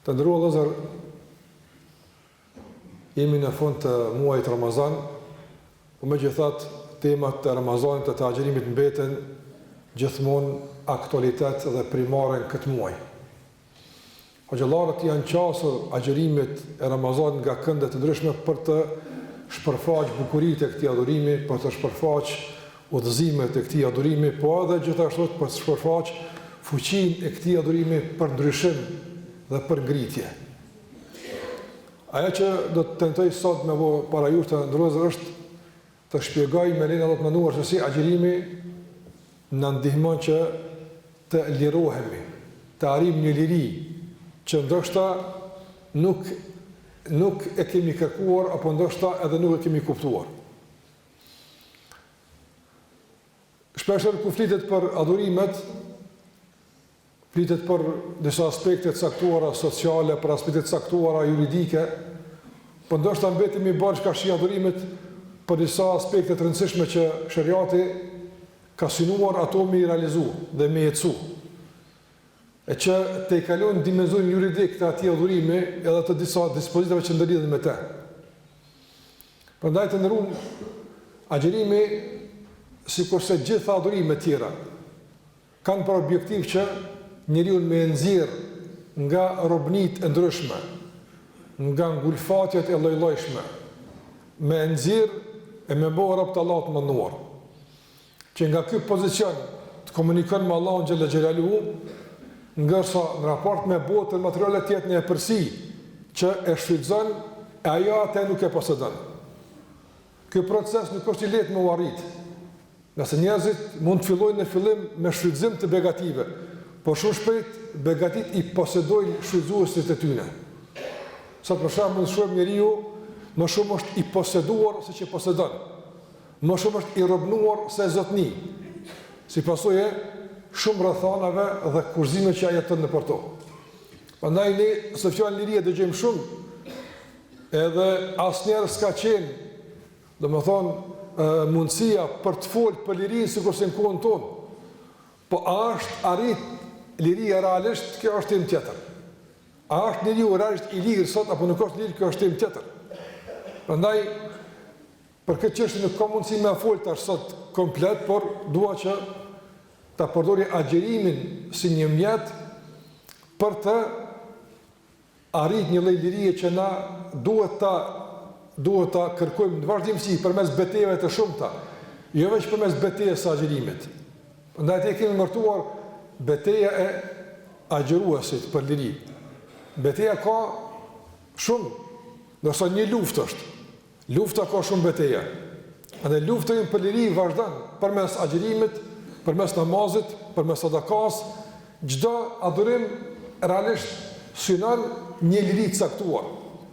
Të nderuar vëllezër, jemi në fund të muajit Ramazan, por megjithatë temat e Ramazanit të agjerimit mbeten gjithmonë aktualitet dhe primare në këtë muaj. Hoxhallarët janë qasur agjerimit e Ramazanit nga këndet të ndryshme për të shpërfaqë bukuritë e këtij adhurimi, për të shpërfaqë udhëzimet e këtij adhurimi, po edhe gjithashtu për të shpërfaqë fuqinë e këtij adhurimi për ndryshim dhe për ngritje. Ajo që do të tentoj sot me para jush të ndërruar është të shpjegoj me lenin Allah të mënduar se si agjerimi na ndihmon që të lirohemi, të arrijmë një liri që ndoshta nuk e kemi kërkuar apo ndoshta edhe nuk e kemi kuptuar. Shpeshherë kur flitet për adhurimet, flitet për disa aspekte të caktuara sociale, për aspekte të caktuara juridike, por ndoshta mbetemi bashkë ka shi adhurimit për disa aspekte të rëndësishme që shariati ka synuar ato me i realizu dhe me jetësu. E që te i kalon dimensionin juridik të atij adhurimi edhe të disa dispozitave që ndërlidhen me te. Prandaj të nderuam, agjerimi, sikurse gjitha adhurimet tjera, kanë për objektiv që njeriu me nxjerr nga robnitë e ndryshme, nga ngulfatjet e lloj-llojshme, me nxjerr e me bëu rob të Allahut të mënduar, që nga ky pozicion të komunikon me Allahun xhalla xhelaluhu, ngërsa në raport me botën materiale tjetër në përsi që e shfrytëzon e ajo atë nuk e posedon. Ky proces nuk është i lehtë me u arrit. Nëse njerëzit mund të fillojnë në fillim me shfrytëzim të begative, por shumë shpejt begatit i posedojnë shfrytëzuesit e tyre. Sot për shembull shohim njeriu më shumë është i poseduar se që posedon. Më shumë është i robnuar se zotni. Si pasojë shumë rrethanave dhe kurzime që ai jeton nëpër to. Prandaj ne së fjalë liria dëgjojmë shumë, edhe asnjëherë s'ka qenë, domethënë, mundësia për të folë për lirinë sikurse në kohën tonë. Po a është arrit liria realisht, kjo është tim tjetër. A është njeriu realisht i lirë sot apo nuk është lirë, kjo është tim tjetër. Prandaj për këtë çështje nuk ka mundësi me folë tash sot komplet, por dua që ta përdori agjerimin si një mjet për të arrit një lloj lirie që na duhet ta kërkojmë në vazhdimsi përmes betejave të shumta, jo vetëm përmes betejës së agjerimit. Prandaj te kemi ndërtuar beteja e agjeruesit për liri. Beteja ka shumë, ndërsa një luftë është. Lufta ka shumë beteja. Dhe lufta për liri vazhdon përmes agjerimit, përmes namazit, përmes sadakas, çdo adhurim realisht synon një liri të caktuar.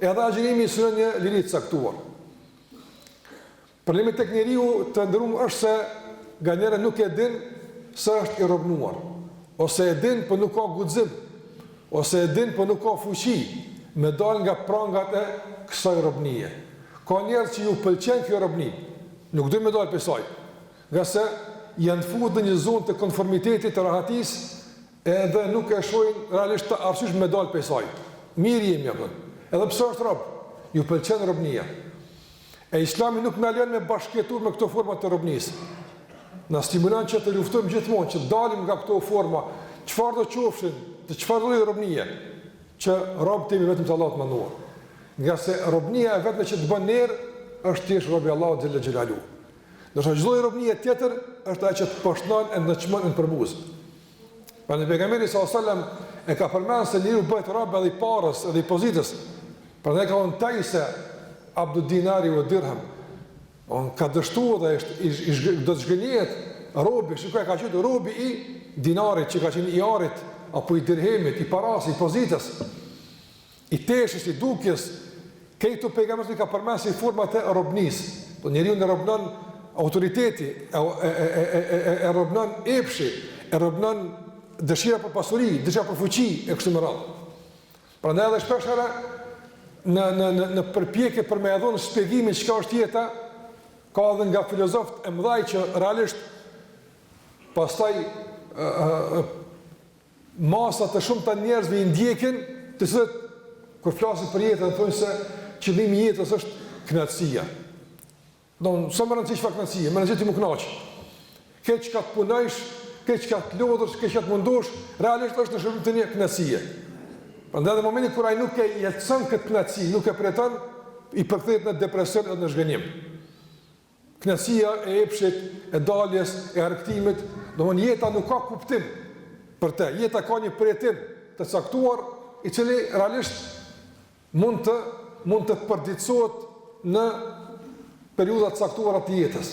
Edhe agjerimi synon një liri të caktuar. Problemi tek njeriu të ndëruar është se nganjëherë nuk e din se është i robnuar, ose e din po nuk ka guxim, ose e din po nuk ka fuqi me dal nga prangat e kësaj robnie. Ka njerëz që ju pëlqen kjo robni, nuk do me dal prej saj, nga se janë futur në një zonë të konformitetit të rahatisë, edhe nuk e shohin realisht të arsyeshëm me dal prej saj. Mirë jemi apo. Edhe pse është rob, ju pëlqen robnia. E Islami nuk na lën me bashkëtuar me këto forma të robnisë. Na stimulon që të luftojmë gjithmonë që dalim nga këto forma, çfarë do qofshin, të çfarë lloj robnie, që rob të jemi vetëm të Allahut mënduar. Nga se robnia e vetme që të bën ner është thjesht robi Allahut xhalla xhelaluhu. Ndërsa çdo robnie tjetër është ajo që të poshton e ndëçmon në përbuz. Prandaj pejgamberi sallallahu alajhi wasallam e ka përmendur se njeriu bëhet rob edhe i parës, edhe i pozitës. Prandaj ka thënë tajse abdu dinari wa dirham. On ka dështuar dhe do të zhgënjehet robi, shikoj ka qenë robi i dinarit, që ka qenë i arit apo i dirhemit, i parës, i pozitës, i teshës, i dukjes. Këto pejgamberi ka përmendur si format e robnisë. Po njeriu në robnon autoriteti, e robnon epshi, e robnon dëshira për pasuri, dëshira për fuqi e kështu me radhë. Prandaj edhe shpeshherë në përpjekje për me dhënë shpjegimin çka është jeta, ka edhe nga filozofët e mëdhaj që realisht pastaj masat e shumta njerëzve i ndjekin të cilët kur flasin për jetën thonë se qëllimi i jetës është kënaqësia. Sa më rëndësish fa kënaqësia, më rëndësi ti më kënaq. Keq ka të punojsh, keq ka të lodhësh, keq ka të mundosh, realisht është në shërbim të një kënaqësie. Prandaj në momentin kur ai nuk e jetson këtë kënaqësi, nuk e priton, i përkthehet në depresion dhe në zhgënjim. Kënaqësia e epshit, e daljes, e argëtimit, domthonë jeta nuk ka kuptim për të. Jeta ka një përjetim të caktuar i cili realisht mund të përditësohet në periudha të caktuara të jetës.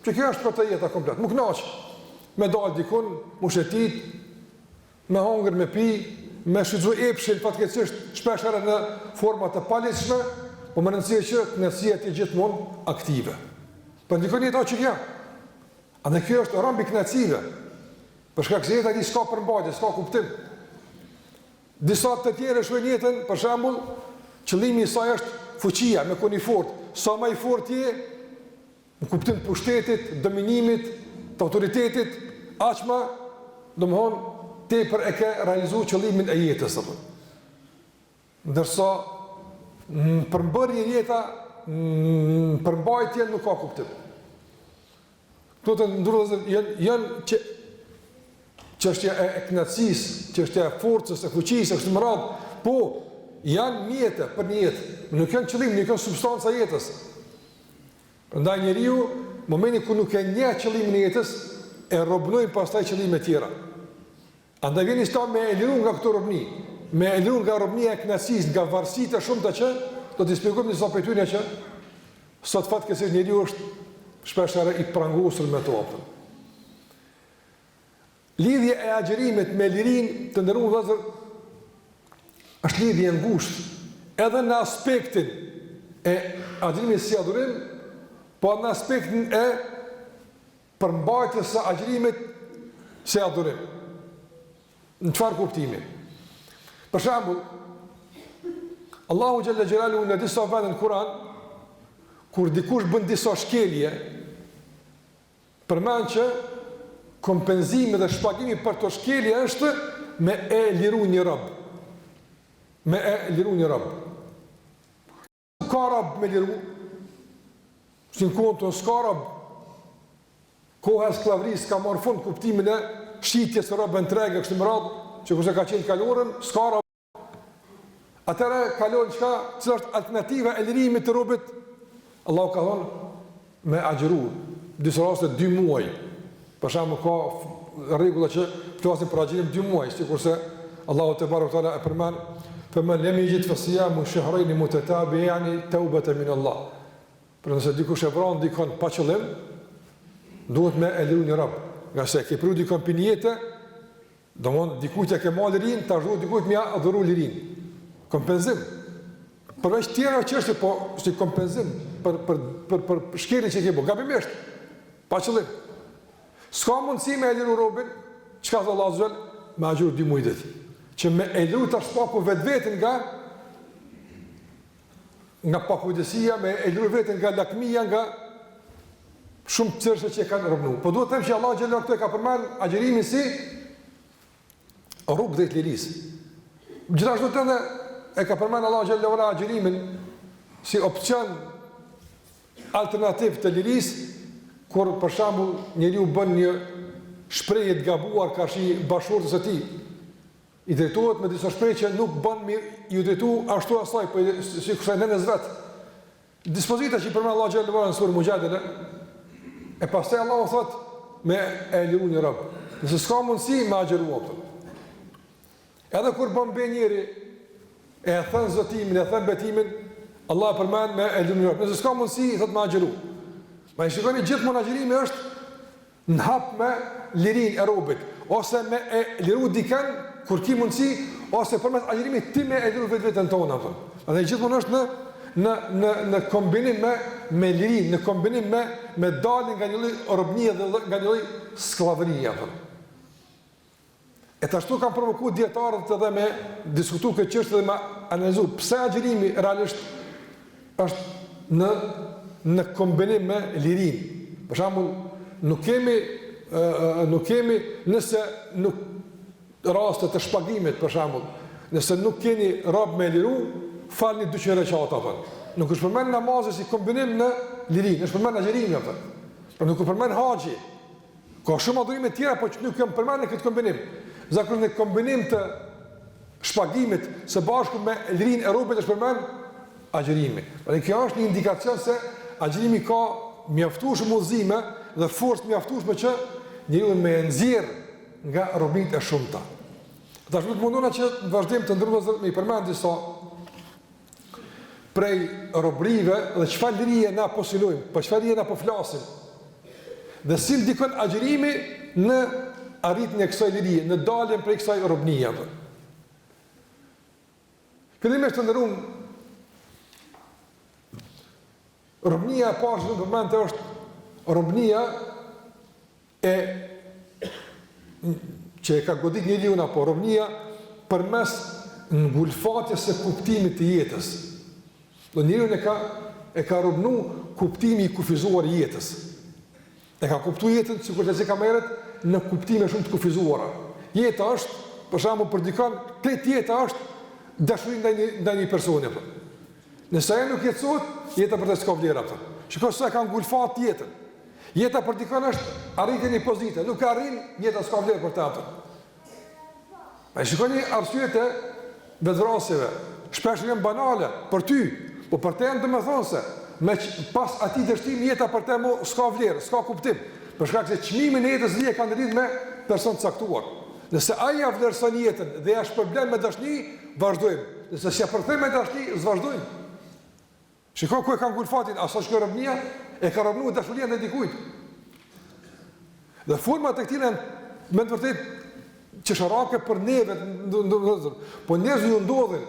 Që kjo është për të jeta komplet. Më kënaq me dalë dikun, më shetit, me hangër, me pi, me shfrytzu epshin fatkeqësisht shpesh herë në forma të paligjshme, po më rëndësia që kënaqësia të gjithmonë aktive. Për dikon jeta që kjo. A dhe kjo është rëmbi kënaqësive. Për shkak se jeta di s'ka përmbajtje, s'ka kuptim. Disa të tjerë shojnë jetën, për shembull, qëllimi i saj është fuqia, me koni fort. Sa më i fort je, në kuptim të pushtetit, dominimit, të autoritetit, aq më, domthonë, tepër e ke realizuar qëllimin e jetës apo. Ndërsa përmbërje jeta, përmbajtje nuk ka kuptim. Këto të ndrydhë janë çështja e kënaqësisë, çështja e forcës, e fuqisë, është më radh, po janë mjete për një jetë, nuk janë qëllim, nuk janë substanca e jetës. Prandaj njeriu, në momentin ku nuk e njeh qëllimin e jetës, e robnojnë pastaj qëllime të tjera. Andaj vjen Islami me e liru nga këto robni, me e liru nga robnia e kënaqësisë, nga varësitë e shumta që do t'i shpjegojmë disa prej tyre që sot fatkeqësisht njeriu është shpesh herë i prangosur me to. Lidhja e agjerimit me lirinë të nderuar vëllezër është lidhje e ngushtë edhe në aspektin e agjerimit si adhurim, po në aspektin e përmbajtjes së agjerimit si adhurim. Në çfarë kuptimi? Për shembull, Allahu xhalla xhelaluhu në disa vende në Kur'an, kur dikush bën disa shkelje, përmend që kompenzimi dhe shpagimi për të shkelje është me e liru një rob. Me e liru një rob. Ka rob me liru, si në konto s'ka rob, koha e sklavrisë ka marrë fund kuptimin e shitjes së robën tregë kështu më radhë, që kurse ka qenë kalorën, s'ka rob. Atëra kalon çka, cila është alternativa e lirimit të robit? Allahu ka thonë me agjëru, disa raste 2 muaj. Për shembull ka rregulla që flasin për agjërim 2 muaj, sikurse Allahu te barekuhu teala e përmend, "Faman lam yajid fa siyamu shahrayn mutatabi'ain tawbatan min Allah." Për nëse dikush e vron dikon pa qëllim, duhet me e liru një rob. Nga se ke pru dikon për njete, domthon dikujt e ke marrë lirin, tash duhet dikujt më adhuru lirin. Kompenzim. Përveç tjera çështje, po si kompenzim për shkeljen që ke bërë, gabimisht, pa qëllim. S'ka mundësi me e liru robin, çka thot Allahu azza me agjur 2 muaj ditë. Që me e liru tash paku vetveten nga pakujdesia, me e liru veten nga lakmia, nga shumë çështje që kanë robnu. Po duhet të them që Allahu xhallahu këtu ka përmend agjërimin si rrugë drejt lirisë. Gjithashtu edhe e ka përmend Allahu xhallahu ala agjërimin si opcion alternativ të lirisë, kur për shembull njeriu bën një shprehje të gabuar kashi bashkëshortës së tij. I drejtohet me disa shprehje që nuk bën mirë, ju drejtu ashtu asaj, po si kusht nënës vet. Dispozita që i përmend Allahu xhallahu ala në surën Mujadala, e pastaj Allahu thot me e liru një rob. Nëse s'ka mundësi me agjëru atë. Edhe kur bën be njëri e thën zotimin, e thën betimin, Allah përmend me e liru një rob. Nëse s'ka mundësi, thot me agjëru. Ma i shikoni gjithmonë agjërimi është në hap me lirin e robit, ose me e liru dikën kur ki mundësi, ose përmes agjërimit ti me e liru vetën tonë. Dhe gjithmonë është në kombinim me lirin, në kombinim me dalin nga një lloj robnie dhe nga një lloj sklavërie. E të ashtu kam provoku djetarët edhe me diskutu këtë çështje dhe me analizu pse agjërimi realisht është në kombinim me lirin. Për shembull, nuk kemi nëse nuk raste të shpagimit, për shembull, nëse nuk keni rab me liru, falni 200 rekata, nuk është përmen namazë si kombinim në lirin, është përmen agjerimi, për nuk është përmen haji, ka shumë adhurime tjera, po që nuk kem përmen në këtë kombinim. Zakonisht në kombinim të shpagimit së bashku me lirin e robit është përmen agjerimi. Dhe kjo është një indikacion se agjerimi ka mjaftueshme udhëzime dhe forcë mjaftueshme që njeriu me nxjerr nga robit e shumta. Tash nuk mundona që në vazhdim të ndërmjet me i përmend disa prej robrive dhe çfarë lirie na po silojmë, po çfarë lirie na po flasim. Dhe si ndikon agjerimi në arritjen e kësaj lirie, në daljen prej kësaj robnie. Fillimisht të ndërum robnia e parë në moment është robnia e që e ka godit njeriu apo robnia përmes ngulfatjes së kuptimit të jetës. Do njeriu e ka robnu kuptimi i kufizuar i jetës. E ka kuptuar jetën sikur të ka merret në kuptime shumë të kufizuara. Jeta është, për shembull, për dikon, këtë jeta është dashuri ndaj një personi apo. Nëse ai nuk jetësohet, jeta për të s'ka vlerë apo. Shikoj se ka ngulfat jetën. Jeta për dikon është arritje një pozite, nuk arrin, jeta s'ka vlerë për të atë. A shikoni arsyet e vetvrasjeve, shpesh janë banale për ty, po për të janë domethënë se pas atij dështimi jeta për të mo s'ka vlerë, s'ka kuptim. Për shkak se çmimin e jetës lidhet kanë lidhje me person të caktuar. Nëse ai ja vlerëson jetën dhe ja shpërblen me dashni, vazhdojmë. Nëse s'ia përkthen me dashni, s'vazhdojmë. Shikoj ku e ka ngulfatin, asa shkoj robnia, e ka robnu dashuria ndaj dikujt. Dhe format e këtij me të vërtetë çesharake për neve, po njerëzit ju ndodhin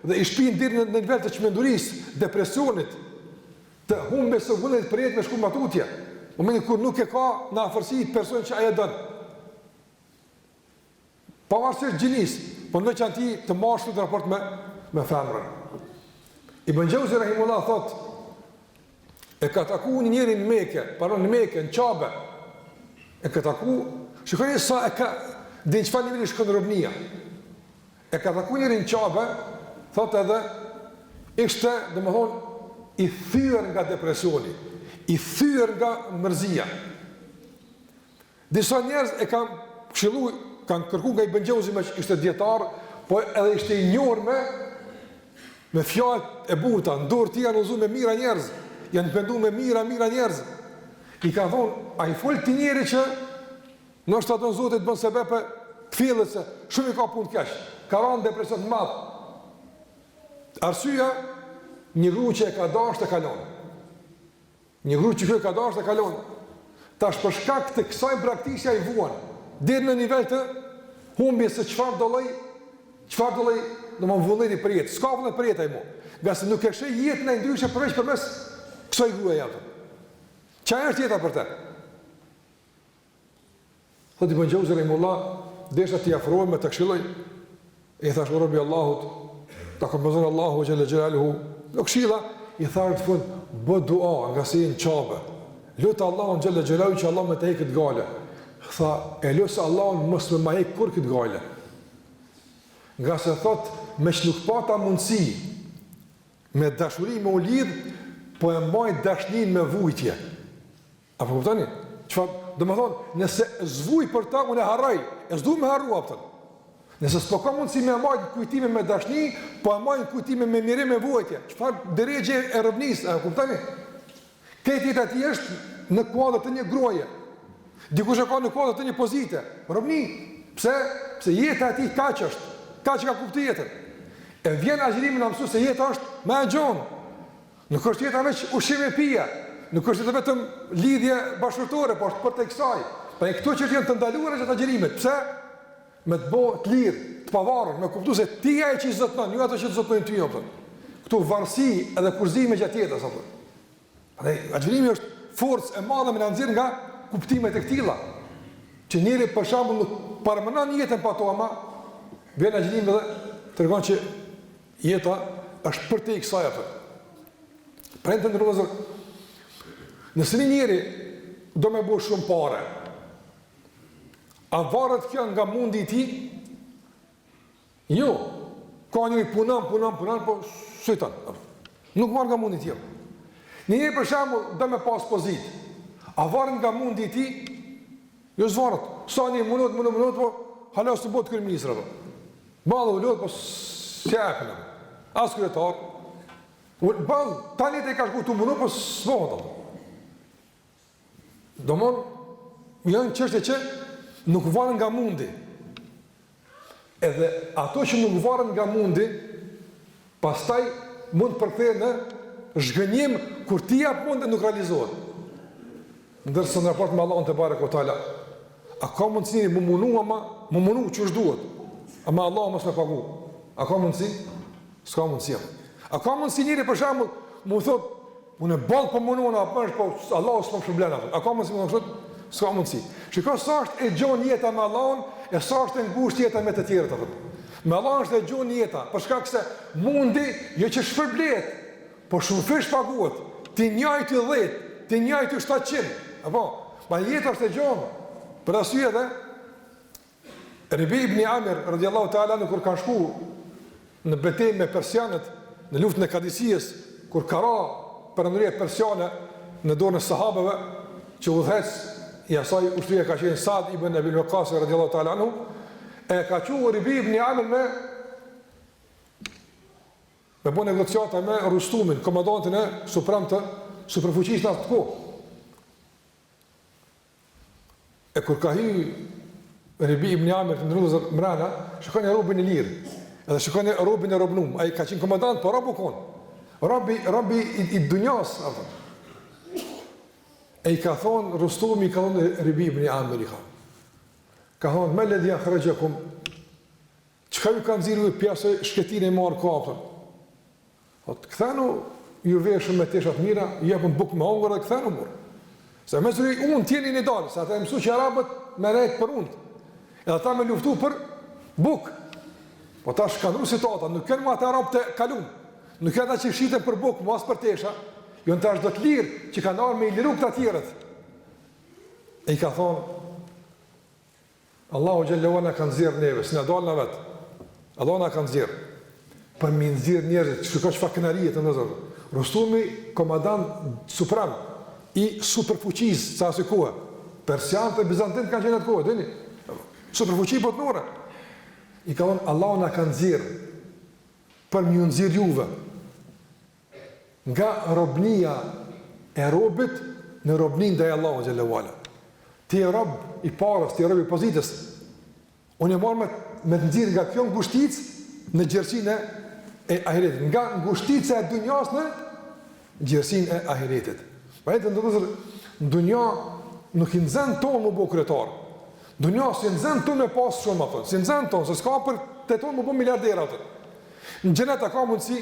dhe i shpin deri në nivel të çmendurisë, depresionit, të humbjes së vullnit për jetë me shku matutje. Momentin kur nuk e ka në afërsi person që ai e don. Pavarësisht gjinis, po në veçantë të mashkullit në raport me femrën. Ibn Jauzi rahimullah thot, e ka taku një njeri në Mekë, në Mekë, në Qabe. E ka taku, shikoni sa e ka dhe në çfarë niveli shkon robnia. E ka taku njeri në Qabe, thot edhe ishte, domethënë, i thyer nga depresioni, i thyer nga mërzia. Disa njerëz e kanë këshilluar, kanë kërkuar nga Ibn Jauzi që ishte dietar, po edhe ishte i njohur me fjalë e buta, ndorë ti janë uzu me mira njerëz, janë pendu me mira njerëz. I ka thonë, a i folë ti njeri që nështë ato në Zotit bën sebepe të fillet se shumë i ka punë kesh, ka ranë depresion të madhë. Arsyeja, një gru që e ka dasht e kalon. Një gru që e ka dasht e kalon. Ta shpërshkak të kësaj praktikësja i vuan, deri në nivel të humbje se çfarë dolloj në më vullneti për jetë, s'ka vullnet për jetë ai mu. Nga se nuk e sheh jetën e ndryshe përmes kësaj gruaje atë. Çfarë është jeta për të? Thot Ibn Jauzi rahimullah, desha t'i afrohem me të këshilloj, i thash o Robi Allahut, ta kompozon Allahu xhalla xhelaluhu, do këshilla, i thash në fund, bë dua nga se në Qabe. Lutë Allahun xhalla xhelaluhu që Allah më të heqë këtë gale. Tha, e lutë Allahun mos më ma heq kur këtë gale. Nga se thot, me që nuk pata mundësi, me dashuri me u lidh, po e mbaj dashnin me vujtje. Apo kuptoni? Do më thonë, nëse zvuj për ta, unë e harraj, e s'du me harru apëtën. Nëse s'po ka mundësi me mbaj kujtime me dashni, po e mbaj kujtime me mirim me vujtje. Qëfar dërregje e rëbnis, a kuptoni? Këtë jetë ati është në kuadrë të një gruaje. Dikush e ka në kuadrë të një pozite. Rëbni, pse? Pse jetë ati kaq është. Ka që ka kuptu jetën. E vjen agjërimi në mësu se jetë është me e gjonë. Nuk është jetë veç ushqim e pija. Nuk është jetë vetëm lidhje bashkëtorë, po është për të kësaj. Pa e këto që janë të ndaluara që të agjërimet. Pse? Me të bo të lirë, të pavarur, me kuptu se ti e që i zotnon, ju ato që të zotnojnë ty, apë. Këtu varësi edhe kurzime gjatë jetës, apë. Agjërimi është forcë e madhe me në nëzirë nga kuptimet e këtilla. Që njëri për shembull nuk paramenon jetën pa to, ama vjen agjërimi dhe tregon që jeta është për te i kësaj atë. Prandaj të ndërrozë, nëse një njeri do me bëj shumë pare, a varet kjo nga mundi i tij? Jo. Ka njëri punon, po shëtan. Nuk marr nga mundi tjetër. Një për shembull do me pas pozitë. A varet nga mundi i tij? Jo zvaret. Sa një minut, po hala s'u bot kryeministra. Ballu lut, po s'japën. As kryetar. Ball, tani te ka shku tu minut, po s'vota. Domon, janë çështje që nuk varen nga mundi. Edhe ato që nuk varen nga mundi, pastaj mund përkthehen në zhgënjim kur ti jap mundi nuk realizohet. Ndërsa në raport me Allahun te barekuhu teala, a ka mundësi më munu që është duhet, ama Allah mos me pagu. A ka mundësi? S'ka mundësi. A ka mundësi njëri për shembull mu thot, unë ball po munua apo po Allah s'po problem atë. A ka mundësi më thot? S'ka mundësi. Shikoj sa është e gjon jeta me Allahun e sa është e ngushtë jeta me të tjerët atë. Me Allahun është e gjon jeta, për shkak se mundi jo që shpërblet, po shumë fish paguhet. Ti njëjti 10, ti njëjti 700. Apo, ma jeta është e gjon. Për arsye edhe Rabi ibn Amir radhiyallahu ta'ala në kur ka shku në betejë me persianët në luftën e Kadisijës, kur ka ra perandëria persiane në dorën e sahabeve që udhëhec i asaj ushtria ka qenë Sa'd ibn Abi Waqqas radhiyallahu ta'ala anhu, e ka thënë Rabi ibn Amir me bënë negociata me Rustumin, komandantin e suprem të superfuqisë në atë kohë. E kur ka hi Rabi ibn Amir të ndruzër mrena, shikoni robin e lirë, edhe shikoni robin e robnum, a i ka qenë komandant, po robu konë, robi i dunjas, e i ka thonë, Rustumi i ka thonë Rabi ibn Amir i ka thonë, me ledhja kërëgjekum, qëka ju kanë ziru i pjesë shketine i marë kapëtën? Këthenu, ju veshën me teshat mira, ju jepën bukë me ongër dhe këthenu mërë. Se me zëri unë tjeni një dalë, se ata e mësu që arabët me rejtë për unë. Edhe ta me luftu për bukë. Po ta shkandru situata, nuk kënë ma të arabë të kalun. Nuk kënë ta që shqitën për bukë, mas për tesha, jo në të ashtë do të lirë që kanë arë me i liru këta tjerët. E i ka thonë, Allahu Gjellewa në kanë zirë neve, së në dalë në vetë. Allahu në kanë zirë. Për mi nëzirë njerët, që ka që fa kënarijet të nëzërë. Rustumi, komandant suprem, i superfuqisë sa asë kohë. Persianët e Bizantin kanë qenë atë kohë, dini? Superfuqi botnore. I ka thonë, Allahu na ka nxjerrë për më nxjerr juve nga robnia e robit në robnin ndaj Allahut xhallahu ala. Ti je rob i parës, ti je rob i pozitës. Unë e marr me të nxjerr nga kjo ngushticë në gjerësinë e ahiretit, nga ngushtica e dunjas në gjerësinë e ahiretit. Pa e të ndërëzër, në dunja nuk i nëzën tonë më bo kryetar. Dunja si nëzën tonë me pasë shumë, apëton. Si nëzën tonë, se s'ka për të tonë më bo miliardera. Në gjeneta ka mundësi,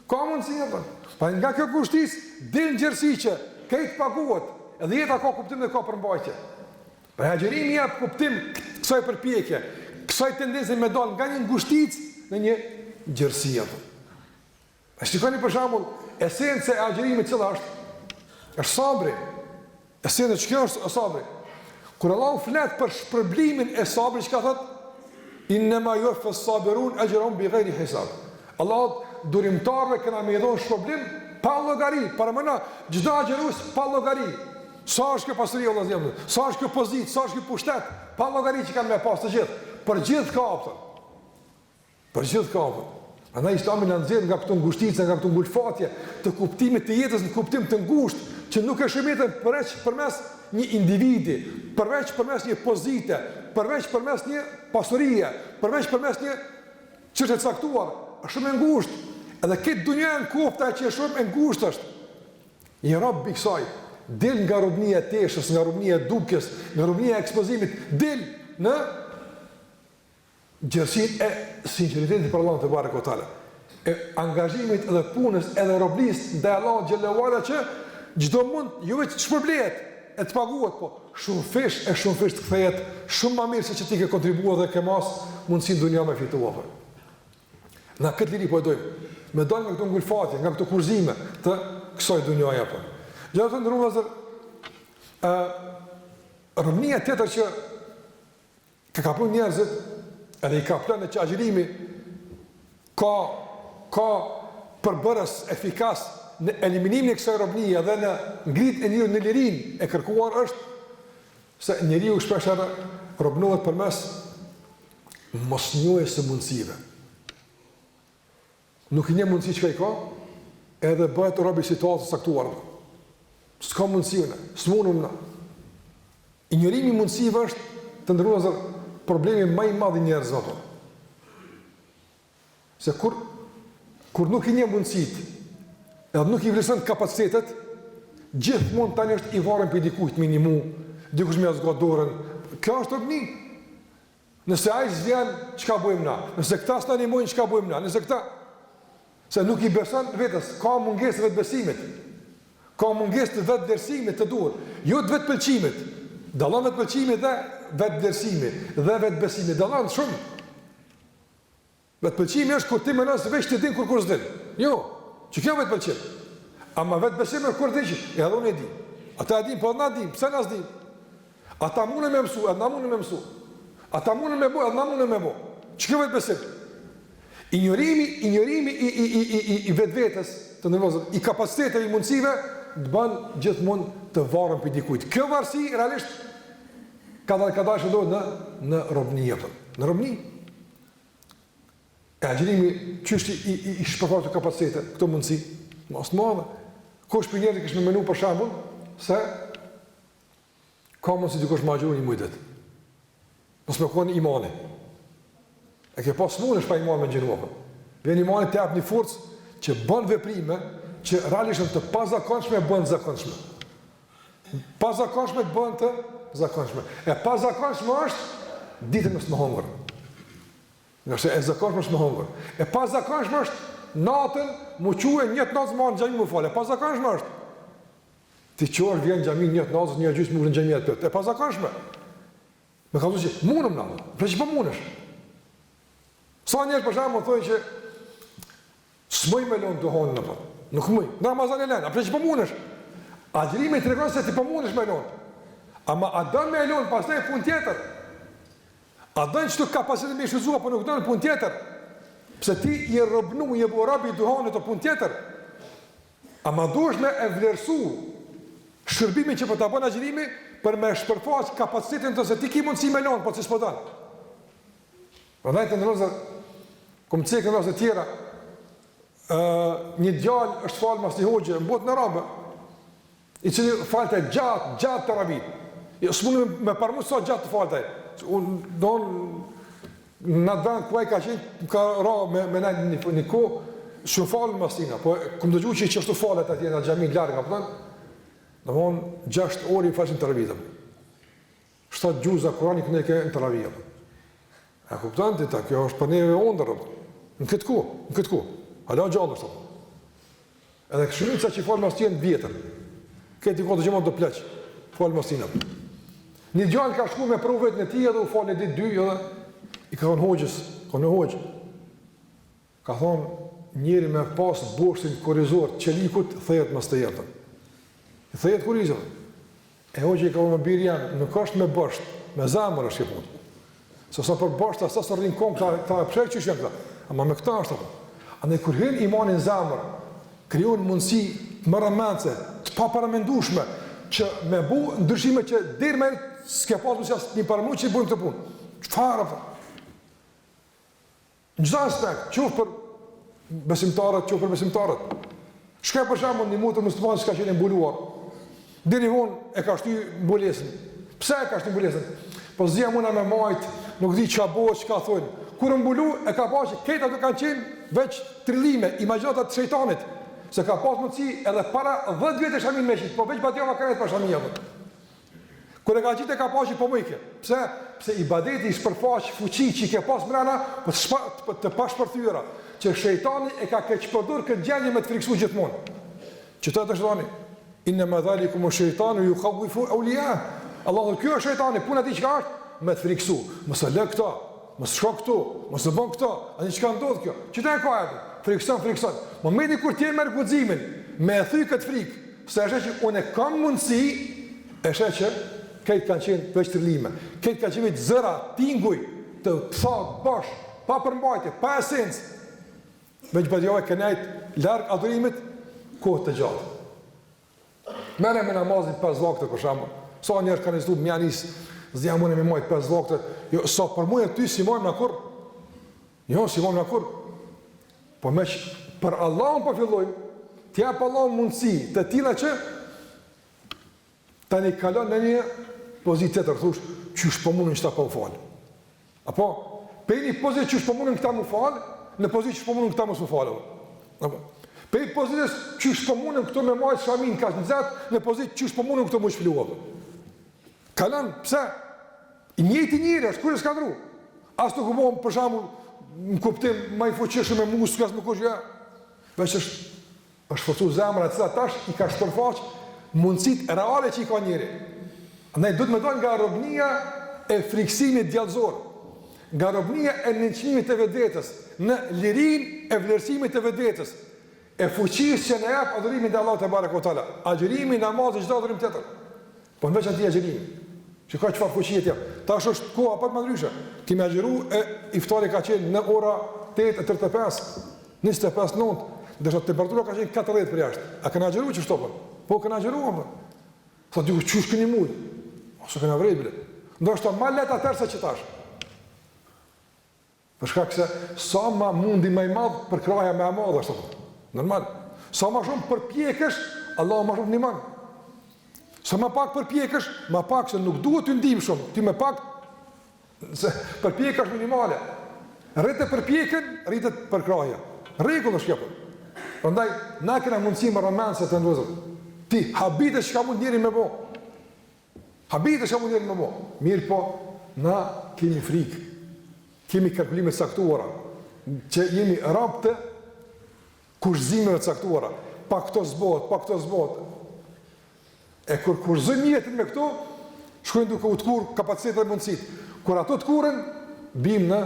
apëton. Pa nga kjo kushtis, dhe në gjërësi që kejtë paguat, edhe jeta ka kuptim dhe ka përmbajtje. Pa e gjerimi jetë kuptim kësaj përpjekje, kësaj tendenzi me dalë nga një ngushtic në një gjërësi, apëton. E shikoni për shembull, esenca e agjerimit cila është sabri. Esenca që kjo është sabri. Kur Allahu flet për shpërblimin e sabrit, çka thot? Innema yuwaffas sabirun ajrahum bighayri hisab. Allahu durimtarëve kanë më dhënë shpërblim pa llogari, para mëna çdo agjerues pa llogari. Sa është kjo pasuri Allahu jam? Sa është kjo pozitë, sa është ky pushtet? Pa llogari që kanë më pas të gjithë. Për gjithë kapën. Për gjithë kapën. Andaj Islami na nxjerr nga këto ngushtice, nga këto ngulfatje të kuptimit të jetës në kuptim të ngushtë, që nuk e shërbeten përmes një individi, përmes një pozite, përmes një pasurie, përmes një çështje të caktuar, është shumë e ngushtë. Edhe këtë dunjë në kopta që është shumë e ngushtë është. I rob i kësaj, del nga robnia e teshës, nga robnia e dukjes, nga robnia e ekspozimit, del në gjërësit e sinceritetit për Allah të barë këtale, e angazhimit edhe punës edhe roblis ndaj Allah xhallahu ala që gjdo mund, ju veç shpërblet e të paguat, po shumë fish të kthejet shumë ma mirë se që ti ke kontribua dhe ke mas mundësin dunja me fitua. Na këtë liri po e dojmë, me dojmë nga këto ngulfatje, nga këto kurzime të kësoj dunjaja për. Gjatë të ndërru vëzër, rëmnia tjetër që ka kapun njerëzit, edhe i ka planë që agjërimi ka përbërës efikas në eliminimin e kësaj robnie dhe në ngritjen e njeriut në lirinë e kërkuar është se njeriu shpeshherë robnohet përmes mosnjohjes së mundësive. Nuk i një mundësi që ka i ka, edhe bëhet rob i situatës saktuar. S'ka mundësive, s'munum na. Injorimi i mundësive është të ndërruar problemi më i madh i njerëzve ato. Se kur nuk i një mundësit, edhe nuk i vlerëson kapacitetet, gjithmonë tani është i varur për dikujt minimu, dikush më zgjat dorën. Kjo është robni. Nëse ai s'vjen, çka bëjmë na? Nëse këta s'na ndihmojnë, çka bëjmë na? Nëse këta se nuk i beson vetes, ka mungesë vetbesimit. Ka mungesë të vetëvlerësimit të duhur, jo të vetpëlqimit. Dallon vetpëlqimi dhe vetëvlerësimi dhe vetbesimi, dallon shumë. Vetpëlqimi është kur ti mendon se veç ti din kur s'din. Jo, që kjo vetpëlqim. Ama vetbesimi kur di që edhe unë e di. Ata e din, po na din, pse na s'din? Ata mundën me mësu, edhe na mundën me mësu. Ata mundën me bëj, edhe na mundën me bëj. Ç'kjo vetbesim? Injorimi i vetvetes, të ndërmosur, i kapaciteteve, i mundësive të bën gjithmonë të varur për dikujt. Kjo varësi realisht ka dalë në robni apo. Në robni. E agjerimi qështi i shpërfaqë të kapacitete, këto mundësi, mos të madhe. Kush për njerëzit kishë me menu për shembull se ka mundësi dikush ma agjuru një mujtet. Mos me koni imani. E ke pas mundesh pa iman me gjenuapën. Vjen imani të jap një forcë që bën veprime që realisht të pazakonshme bën zakonshme. Pazakonshme bën të zakonshme. E pazakonshme është ditën mos më hungur. Nëse e zakonshme është më hungur. E pazakonshme është natën mu quhe një të nazë më në gjami më fale. E pazakonshme është. Ti qosh vjen gjami një të nazë, një gjysë më në gjami atë pëtë. E pazakonshme. Me ka që munëm në, për që për munësh. Sa njerë për shemë më thoi që s'mëj me lonë të honë në për. Nuk mëj. Në Ramazan e lenë, a për që për munësh. Agjerimi të regonë se ti për munësh me lonë. Ama a dënë me lonë pas ne pun tjetër. A dënë që të kapacitet me shuzua, për nuk dënë pun tjetër. Pse ti i rëbnu, i bo rabi i duhanit të pun tjetër. Ama duesh me e vlerësu shërbimi që për të bënë agjerimi për me shpërfaq kapacitetin të se ti ki mundësi me lonë, po që s'po dënë. Për dajtë në rëzër, këmë cekë në rëzër tjera, një djallë është falë mas një hoqë, në botë në rabë, i cili falë të gjatë të rabit. Së mundu me parmu sa gjatë të falë të e. Në të vend kuaj ka qenë, ka ra me një ko, shumë falë mas tina, po këmë dëgju që i qështu falët atje në gjami larga, për në vonë 6 orë i falëshin të rabitëm. 7 gjuza Kurani këne ke në të rabitëm. E kuptan të ta, kjo është për neve ondër, në këtë ku, hala gjallë është. Edhe këshurit sa që i falë mas tjenë vjetër, këtë i konë të gjemon të pleqë, falë mas tjenë. Një gjallë ka shku me pruvet në ti edhe u falë një ditë dy, edhe i ka thonë hoqës, ka thonë njëri me pasë boshtin korizor, qelikut, thëjet mas të jetën. I thëjet korizor. E hoqë i ka thonë me birë janë, nuk është me bësht, me zamër është i punë. Se sa për bashkë, sa së rrinë kongë, ta e pshek që shenë këta. Ama me këta është të. Andaj kur hyn imanin zamër, krijon mundësi më rëmendse, të pa paramendueshme, që me bu ndryshime që deri më s'ke pasur as një paramuj që i bujmë të punë. Çfarë apo? Në çdo aspekt, qoftë për besimtarët, qoftë për besimtarët. Shka për shembull një mutër musliman që ka qenë mbuluar. Deri vonë e ka shtyr mbulesën. Pse e ka shtyr mbulesën? Po zia muna me majt, nuk di çka bëhet, çka thonë. Kur mbulu e ka pasur që këta do kanë qenë veç trillime, imagjinata të shejtanit, se ka pas mundësi edhe para 10 vjetësh shamin meshit, po veç badjava kanë për shamin apo. Kur e ka qitë ka pasur po mëjke. Pse? Pse ibadeti shpërfaq fuqi që ke pas mbrana, po të pashpërthyera, që shejtani e ka keqpërdur këtë gjendje me të friksu gjithmonë. Çfarë të shejtani? Inna ma dhalikum ash-shaytanu yukhawwifu awliya. Allahu ky është shejtani, puna e tij çka është? Me të friksu. Mos e lë këto, mos shko këtu, mos e bën këto. A di çka ndodh kjo? Çfarë ka atë? Frikson. Momenti kur ti merr guximin, me e thy këtë frikë, se është që unë kam mundësi, është që këtë kanë qenë veç trillime. Këtë kanë qenë zëra, tinguj, të thot bosh, pa përmbajtje, pa esencë. veç badjave kënejt, larg adhurimit, kohë të gjatë. Mere me namazin 5 vakte për shembull. Sa njerë kanë izdu, mja njësë, zdja mune me majtë 5 vakte, jo, sa për mune ty si majmë në kur, jo, si majmë në kur, po me që për Allahun po fillojmë, t'ja për Allahun mundësi, të tila që, tani kalon në një pozitë të rëthush, qysh po mundën qëta po u falë. Apo, pe një pozitë qysh po mundën këta mu falë, në pozitë qysh po mundën këta mu s'u falë. Apo, pe një pozitës qysh po mundën këto me majtë shamin ka në zetë, në pozitë qysh po mundën këto mu shpilua. Kalon, pse? I njëti njëri, është kërë s'ka ndru. As nuk u bom, për shembull, në kuptim, ma i fuqishëm me muskas, më kush, ja. Veç është forcu zemra, cila tash i ka shpërfaq mundësit reale që i ka njëri. Ne duhet me dojnë nga robnia e friksimit djallëzor, nga robnia e nënqmimit e vetvetes, në lirin e vlerësimit e vetvetes, e fuqis që ne jap adhurimin dhe Allah të barek o tala, agjërimi, namazë, gjitha adhurim të tërë. Po në veç ati agjërimi. Që ka qëfar fuqie t'jep. Ta është koha pat më ndryshe. Ti me agjeru e iftari ka qenë në ora 8:35, 25:09, ndërsa temperatura ka qenë 40 për jashtë. A këna agjeru që shtopën? Po këna agjeru, më. Tha, dy qysh këni mujë? Ose këna vrejt, bile. Ndërsa ma let atër se që tash. Përshka këse, sa ma mundi me i madhë për kraja me e madhë, është të normal. Sa ma shumë për pjekësh, Allah ma shumë një manë. Sa ma pak përpjekësh, ma pak se nuk duhet të ndim shumë, ti me pak, se përpjekësh minimale. Rritë përpjekën, rritët përkraja. Regull është kjepër. Përndaj, na këna mundësi më romanse të ndëzër. Ti, habite që ka mund njeri me bo. Habite që ka mund njeri me bo. Mirë po, na kemi frikë. Kemi kalkulime caktuara. Që jemi rap të kushzimeve caktuara. Pa këto zbot, pa këto zbot. E kur kurzojmë jetën me këto, shkojnë duke u të kur kapacitet e mundësit. Kur ato të kurën, bim në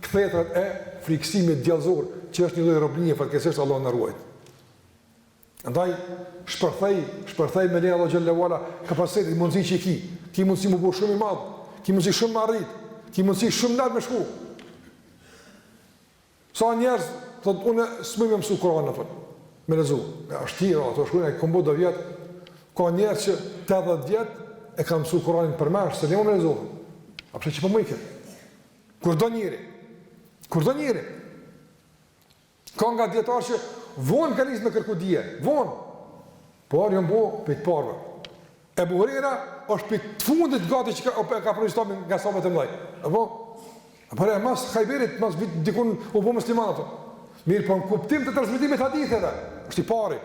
këthetrat e friksimit djallëzor, që është një lloj robnie fatkesisht Allah në ruajt. Andaj, shpërthej me leja Allah xhallahu ala kapacitetin, mundësi që i ki. Ki mundësi më bu shumë i madhë, ki mundësi shumë më arrit, ki mundësi shumë lartë me shku. Sa njerëz, thot, une s'mëj me mësu Kur'an, me lezu. Është tira, ato shkujnë, e kombo do vjetë, ka njerë që 80 vjetë e ka mësu Kur'anin përmesh, se një më lezohën. A përse që për mëjke? Kur do njëri. Ka nga djetarë që vonë ka njësë me kërku dje, vonë. Por jënë bo për të parve. Ebu Hurera është për të fundit gati që ka përristomin nga sahabët e mdaj. Por e mas Khajberit, mas dikun u bo musliman ato. Mirë, po në kuptim të transmitimit haditheve, është i pari.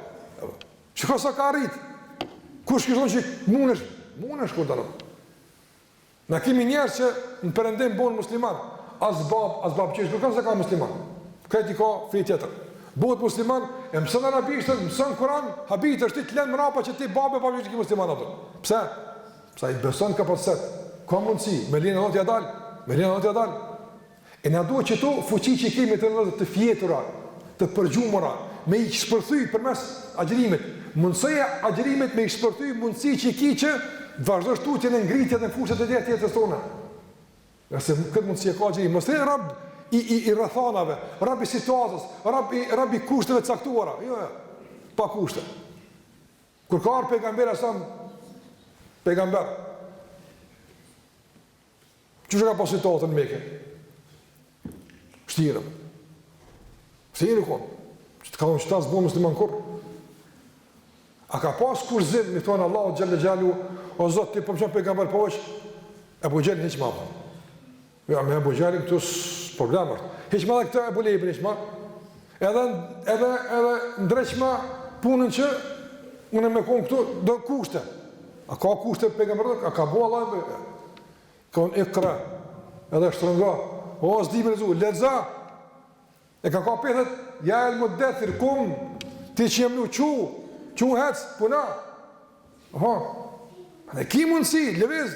Shiko sa ka arrit. Kush kishton që munesh kur dalon. Na kemi njerëz që në perëndim bon musliman, as bab që nuk ka musliman. Këti ka fe tjetër. Bëhet musliman, e mëson arabisht, mëson Kur'an, habit është ti lën mrapa që ti babë pa vjen që musliman ato. Pse? Pse i beson kapacitet. Ka mundsi, me linë not ja dal. E na duhet që to fuqi që kemi të fjetura, të përgjumura, me i shpërthy përmes agjërimit. Mundësoja agjërimit me i shpërthy mundësi që i ki që vazhdojsh tutje në ngritje dhe në fushët e tjerë tjetës tona. Nëse këtë mundësi e ka agjërim, mos të rab i rrethanave, rab i situatës, rab i kushteve caktuara. Jo, pa kushte. Kur ka arë pejgamber asam, pejgamber, që ka pas situatën në Mekë? Shtirëm. Konë. Që të ka unë qëta zbonë musliman kur? A ka pas kurzim, mi thonë Allah, gjellë gjellu, o Zotë, ti përmëshon pejgamber po është, Ebu Gjellin heq ma për. Ja, me Ebu Gjellin këtu së problemër. Heq ma dhe këtë Ebu Lejbin heq ma. Edhe ndreqma punën që unë me konë këtu do kushte. A ka kushte pejgamber, a ka bo Allah, ka unë ikra, edhe shtrënga, o s'di me lezu, leza, e ka pethet, ja el më dethir, kum, ti që jem lu Qu hec, puna. Dhe ki mundësi, levez,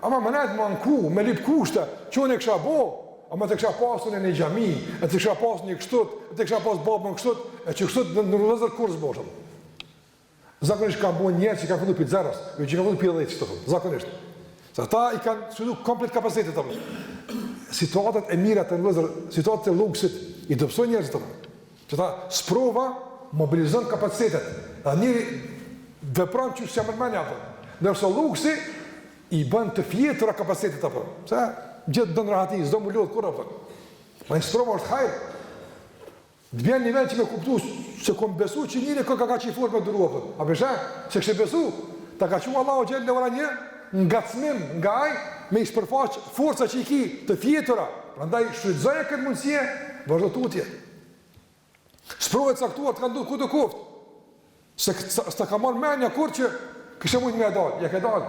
ama më nejtë më anku, me lip kushte, që unë e kësha bo, ama të kësha pasun e një gjami, e të kësha pasun një kështut, e të kësha pas babë në kështut, e që kështut në rëzër kur zboshëm. Zakonisht ka bo njerë që ka fundu për zerës, jo që ka fundu për 10 qëtë, zakonisht. Sa ta i kanë studu komplet kapacitetet të më. Situatet e mira të rëzër, situatet e lukësit, i dëpsoj njerëzit të më. Që ta sprova mobilizon kapacitetet. Dhe njëri vepron që s'ja mërmenja apo. Ndërsa luksi i bën të fjetura kapacitetet apo. Se gjithë dën rahati, s'do mu lodh kur apo. Ma një sprova është hajrë. Të bjen nivel që me kuptu se kom besu që njëri ka qifor me duru apo. A beshe? Se kështë besu, ta ka qua Allahu gjellë në ora një ngacmim nga aj me i shpërfaq forca që i ki të fjetura. Prandaj shfrytëzoje këtë mundësie, vazhdo tutje. Sprovat caktuar të kanë duhet ku të koft. Se s'ta ka marrë menja kur që kështë mujtë me e dalë, ja ke dalë.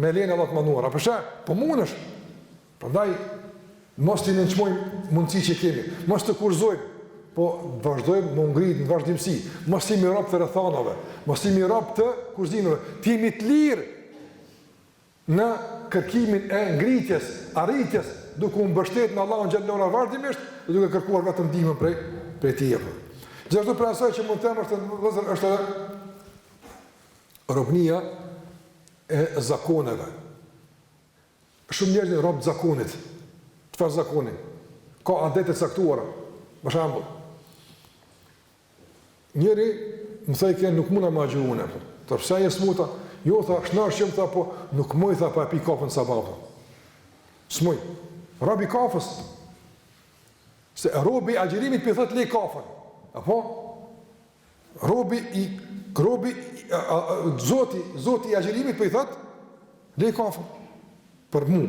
Me lene Allah të manuar, a përshë, po mund është. Prandaj, mos të nënçmojmë mundësi që kemi, mos të kurzojmë, po vazhdojmë më ngritë në vazhdimësi, mos të imi rap të rëthanave, mos të imi rap të kurzimeve, të imi të lirë në kërkimin e ngritjes, arritjes, duke u mbështet në Allahun xhallahu vazhdimisht dhe duke kërkuar vetëm ndihmën prej tij. Gjithashtu për asaj që mund të them është robnia e zakoneve. Shumë njerëz janë rob të zakonit. Çfarë zakoni? Ka adete caktuara. Për shembull, njëri më thaj që nuk mund ta magjuën atë. Tërsa e smuta, jo tha, shnarshëm tha, po nuk moj tha pa pi kafën sabah. S'moj. Robi kafës. Se robi agjerimit për thot lej kafën. Apo? Zoti i agjerimit për thot lej kafën. Për mu.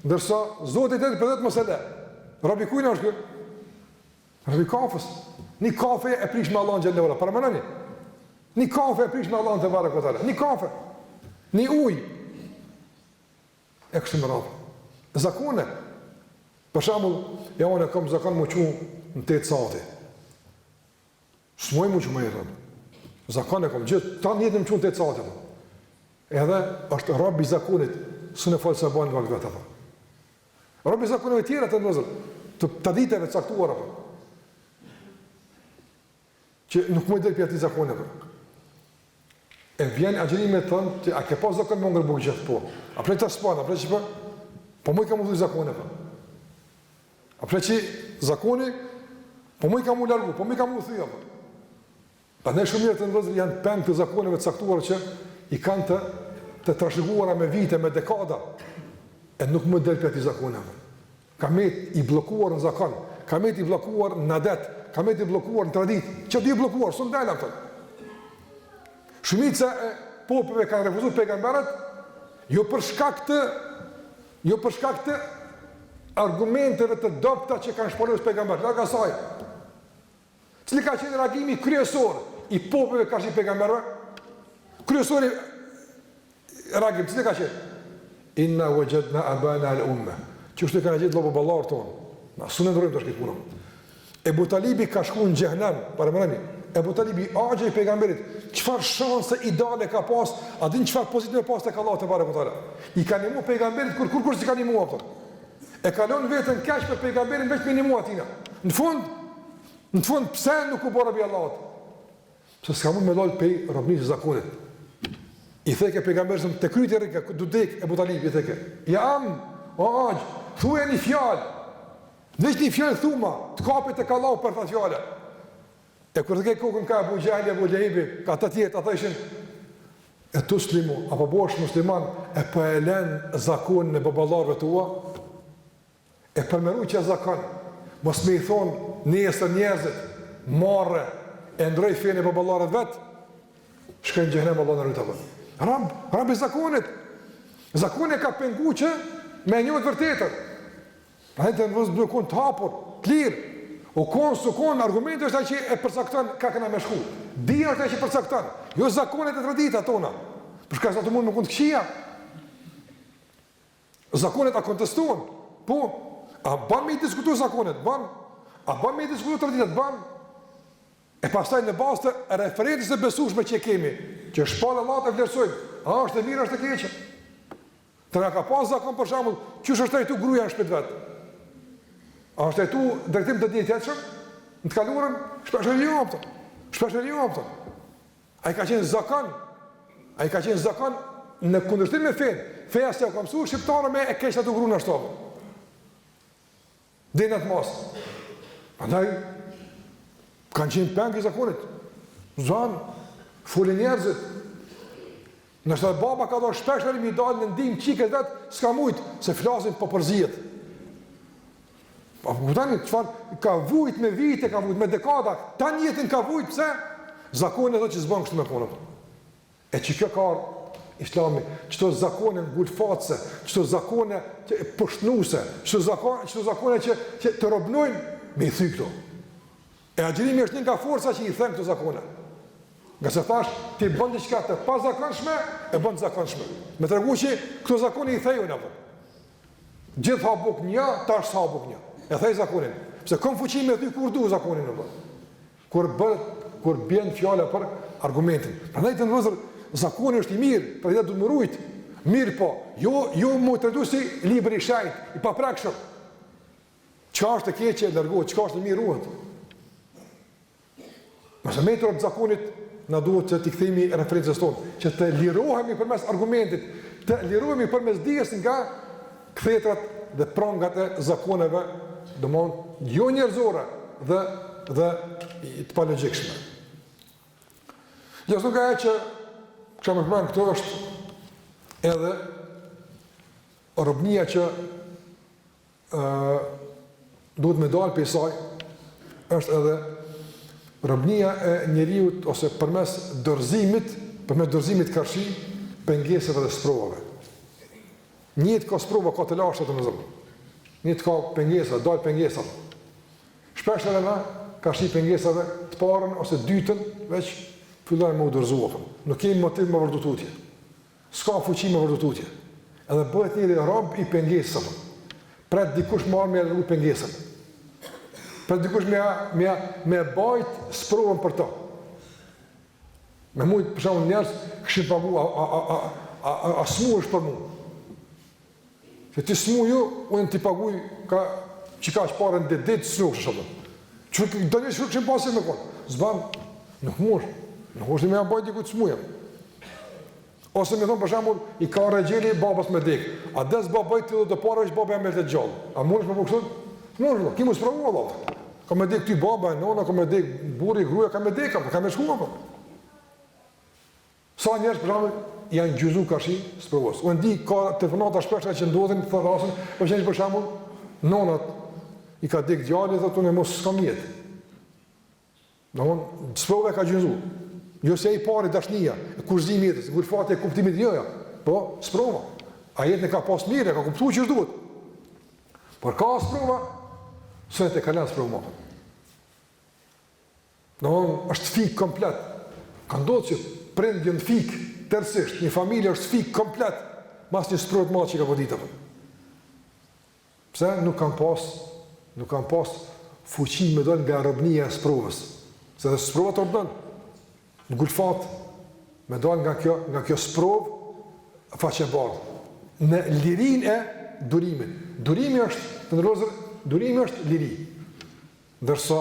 Ndërsa zoti të për thot mos e le. Robi kujna është kë? Robi kafës. Një kafe e prish me Allahun xhallahu ala. Përmendani. Një kafe e prish me Allahun te barekuta ala. Një kafe. Një ujë. E kështu me radhë. Zakone. Për shembull, ja unë kam zakon më qu në 8 sati. S'moj më që më jetën. Zakon e kam gjithë, ta një jetën më qu në 8 sati. Edhe është rabi zakonit, së në falë se banë në vakët atë. Rabi zakoneve tjera të ndëzër, të diteve të caktuara. Që nuk më i dhe për ati zakoneve. E vjen agjerime të thënë, që a ke pas zakon më ngërë bukë gjithë, po. A prej të spanë, a prej që për, po më i ka mu dhuj zakoneve. A prej që zakoni, po më i ka mu largu, po më i ka mu thuja. Pa ne shumë mirë të ndëzër janë peng të zakoneve të caktuara që i kanë të trashëguara me vite, me dekada, e nuk më del për ati zakoneve. Kamet i blokuar në zakon, kamet i blokuar në adet, kamet i blokuar në tradit, që di blokuar, së ndajnë atë. Shumica e popëve kanë refuzuar pejgamberët, jo për shkak të argumenteve të dobta që kanë shpallur pejgamberët, larg asaj. Cili ka qenë reagimi kryesor i popëve kundër pejgamberëve? Kryesori reagim cili ka qenë? Inna wajadna abana al-umma. Çështë kanë gjetur lopo ballar ton. Na sunë ndrojmë tash këtë punë. Ebu Talibi ka shkuar në xhehenem, para mëni. Ebu Talibi agje i pejgamberit, çfarë shanse ideale ka pas, a din çfarë pozitive pas tek Allahu te barekuta. I ka nimu pejgamberit kur si ka nimu ato. E kalon veten kaq për pejgamberin veç me nimu atina. Në fund pse nuk u bora bi Allahut? Se s'ka mund me dal pe robnisë zakonit. I thekë pejgamberit te kryti rrika du dek Ebu Talibi i thekë. Ja aj, thuaj një fjalë. Veç një fjalë thuma, të kapet tek Allahu për ta fjalë. E kur të ke kokën ka Abu Jahli, Abu Lehebi, ka të tjetë, ata ishin e tuslimu, apo bosh musliman, e për e len zakonin e baballarëve tua, e përmeru që zakon, mos me i thonë nesër njerëzit, marre, e ndroj fejnë e baballarët vetë, shkën gjëhnem Allah në rritë avë. Rabi zakonit. Zakonit ka pengu që me njët vërtetër. Pa hejtë në vëzë blokon të hapur, të lirë. O konë, së konë, argumente është ai që e përcakton ka këna me shku. Dija është ai që përcakton. Jo zakonet e tradita tona. Përshka sa të mund me kënë të këshia. Zakonet a kontestuan. Po, a ban me i diskutu zakonet? Ban. A ban me i diskutu traditat? Ban. E pastaj në bazë të referentës e besueshme që kemi, që shpallë Allah të vlerësojmë. A është e mirë, është e keqe. Të nga ka pas zakon për shembull, qysh është trajtu gruaja në shtëpi vet? A është trajtu drejtim të dietshëm? Në të kaluarën shpeshherë jo ato. Ai ka qenë zakon në kundërshtim me fen. Feja s'e ka mësuar shqiptarë me e keq ato gruan ashtu. Dhe në të mos. Prandaj Kanë qenë pengë i zakonit. Zanë, fulin njerëzit. Nështë dhe baba ka do shpeshtër mi dalë në ndim qiket vetë, s'ka mujtë, se flasin po përzijet. Pa këtani, qëfar, ka vujt me vite, ka vujt me dekada, ta njetin ka vujt, pëse? Zakonin dhe që zbanë kështu me konët. E që kjo ka Islami, qëto zakone ngulfatse, qëto zakone pështnuse, qëto zakone që të robnojnë, me i thy këto. E agjerimi është një nga forca që i thënë këto zakone. Nga se thash, ti bëndi qëka të pa zakonshme, e bënd zakonshme. Me të regu që këto zakone i theju në përë. Gjithë ha buk një, ta është ha buk një. E thej zakonin. Pse kom fuqime e ty kur du zakonin në përë. Kur bjen fjale për argumentin. Për nejtë në vëzër, zakoni është i mirë, për i dhe du më rujt. Mirë po, jo mu të redu si liber i shajt, i paprekshëm. Qa është të keqe e lërgohet, qa është të mirë ruhet. Mëse metër të zakonit, na duhet që t'i kthejmi referencës tonë, që të lirohemi përmes argumentit, të lirohemi përmes dijes nga kthetrat dhe prangat e zakoneve, domthonë jo njerëzore dhe të palogjikshme. Jashtëm ka që kisha më përmend këto është edhe robnia që duhet me dalë për saj, është edhe robnia e njeriut ose përmes dorëzimit karshi, pengesave dhe sprovave. Njët ka sprova, ka të lashtë të në zëmë. Njët ka pengesa, dalë pengesave. Shpesh edhe na, karshi pengesave të parën ose dytën, veç fillojnë me u dorëzuafën. Nuk kemi motiv me vërdututje. Ska fuqi me vërdututje. Edhe bëhet njëri rob i pengesave. Pret dikush marrë me rrugë pengesave. Për dikush me bajt sprovën për ta. Me mujtë për shumë njerës këshim pagu, a smu është për mu. Se ti smu ju, unë ti paguj që ka që parën dhe ditë smu është shumë. Që do një shurë këshim pasit me konë. Zbanë, nuk është me bajt dikuj të smu jem. Ose me thonë për shumë, i ka regjeli babas me dekë. A des babaj të dhe parë është babaj me të gjallë. A mund është me bukësut? Nuk, ki mu së pravu Allah. Ka me dek ty baba, nona, ka me dek buri, gruja, ka me dek, ka me shku, ka. Sa njerës, për shumë, janë gjyzu kashi, së provos. Unë di, ka telefonata shpeshta që ndodhin, të thërasën, për shumë, nonat, i ka dek djali, dhe të në mos s'kam jetë. Në unë, së provove ka gjyzu. Jo se i pari dashnija, kurzimi jetës, gulfati e kuptimit joja, po, së prova. A jetën e ka pas mire, ka kuptu që është duhet. Por ka së prova, sënë të kalen së provë. Në onë është fik komplet. Ka ndodhë që prindë jënë fik tërsisht, një familje është fik komplet, mas një së provët ma që ka vëdita. Pse nuk kam pas fuqin me dojnë nga robnia e së provës. Se dhe së provët ordën, në gulfat, me dojnë nga kjo së provë, faqe bardë. Në lirin e durimin. Durimi është, të nërëzër, durimi është liri. Ndërsa,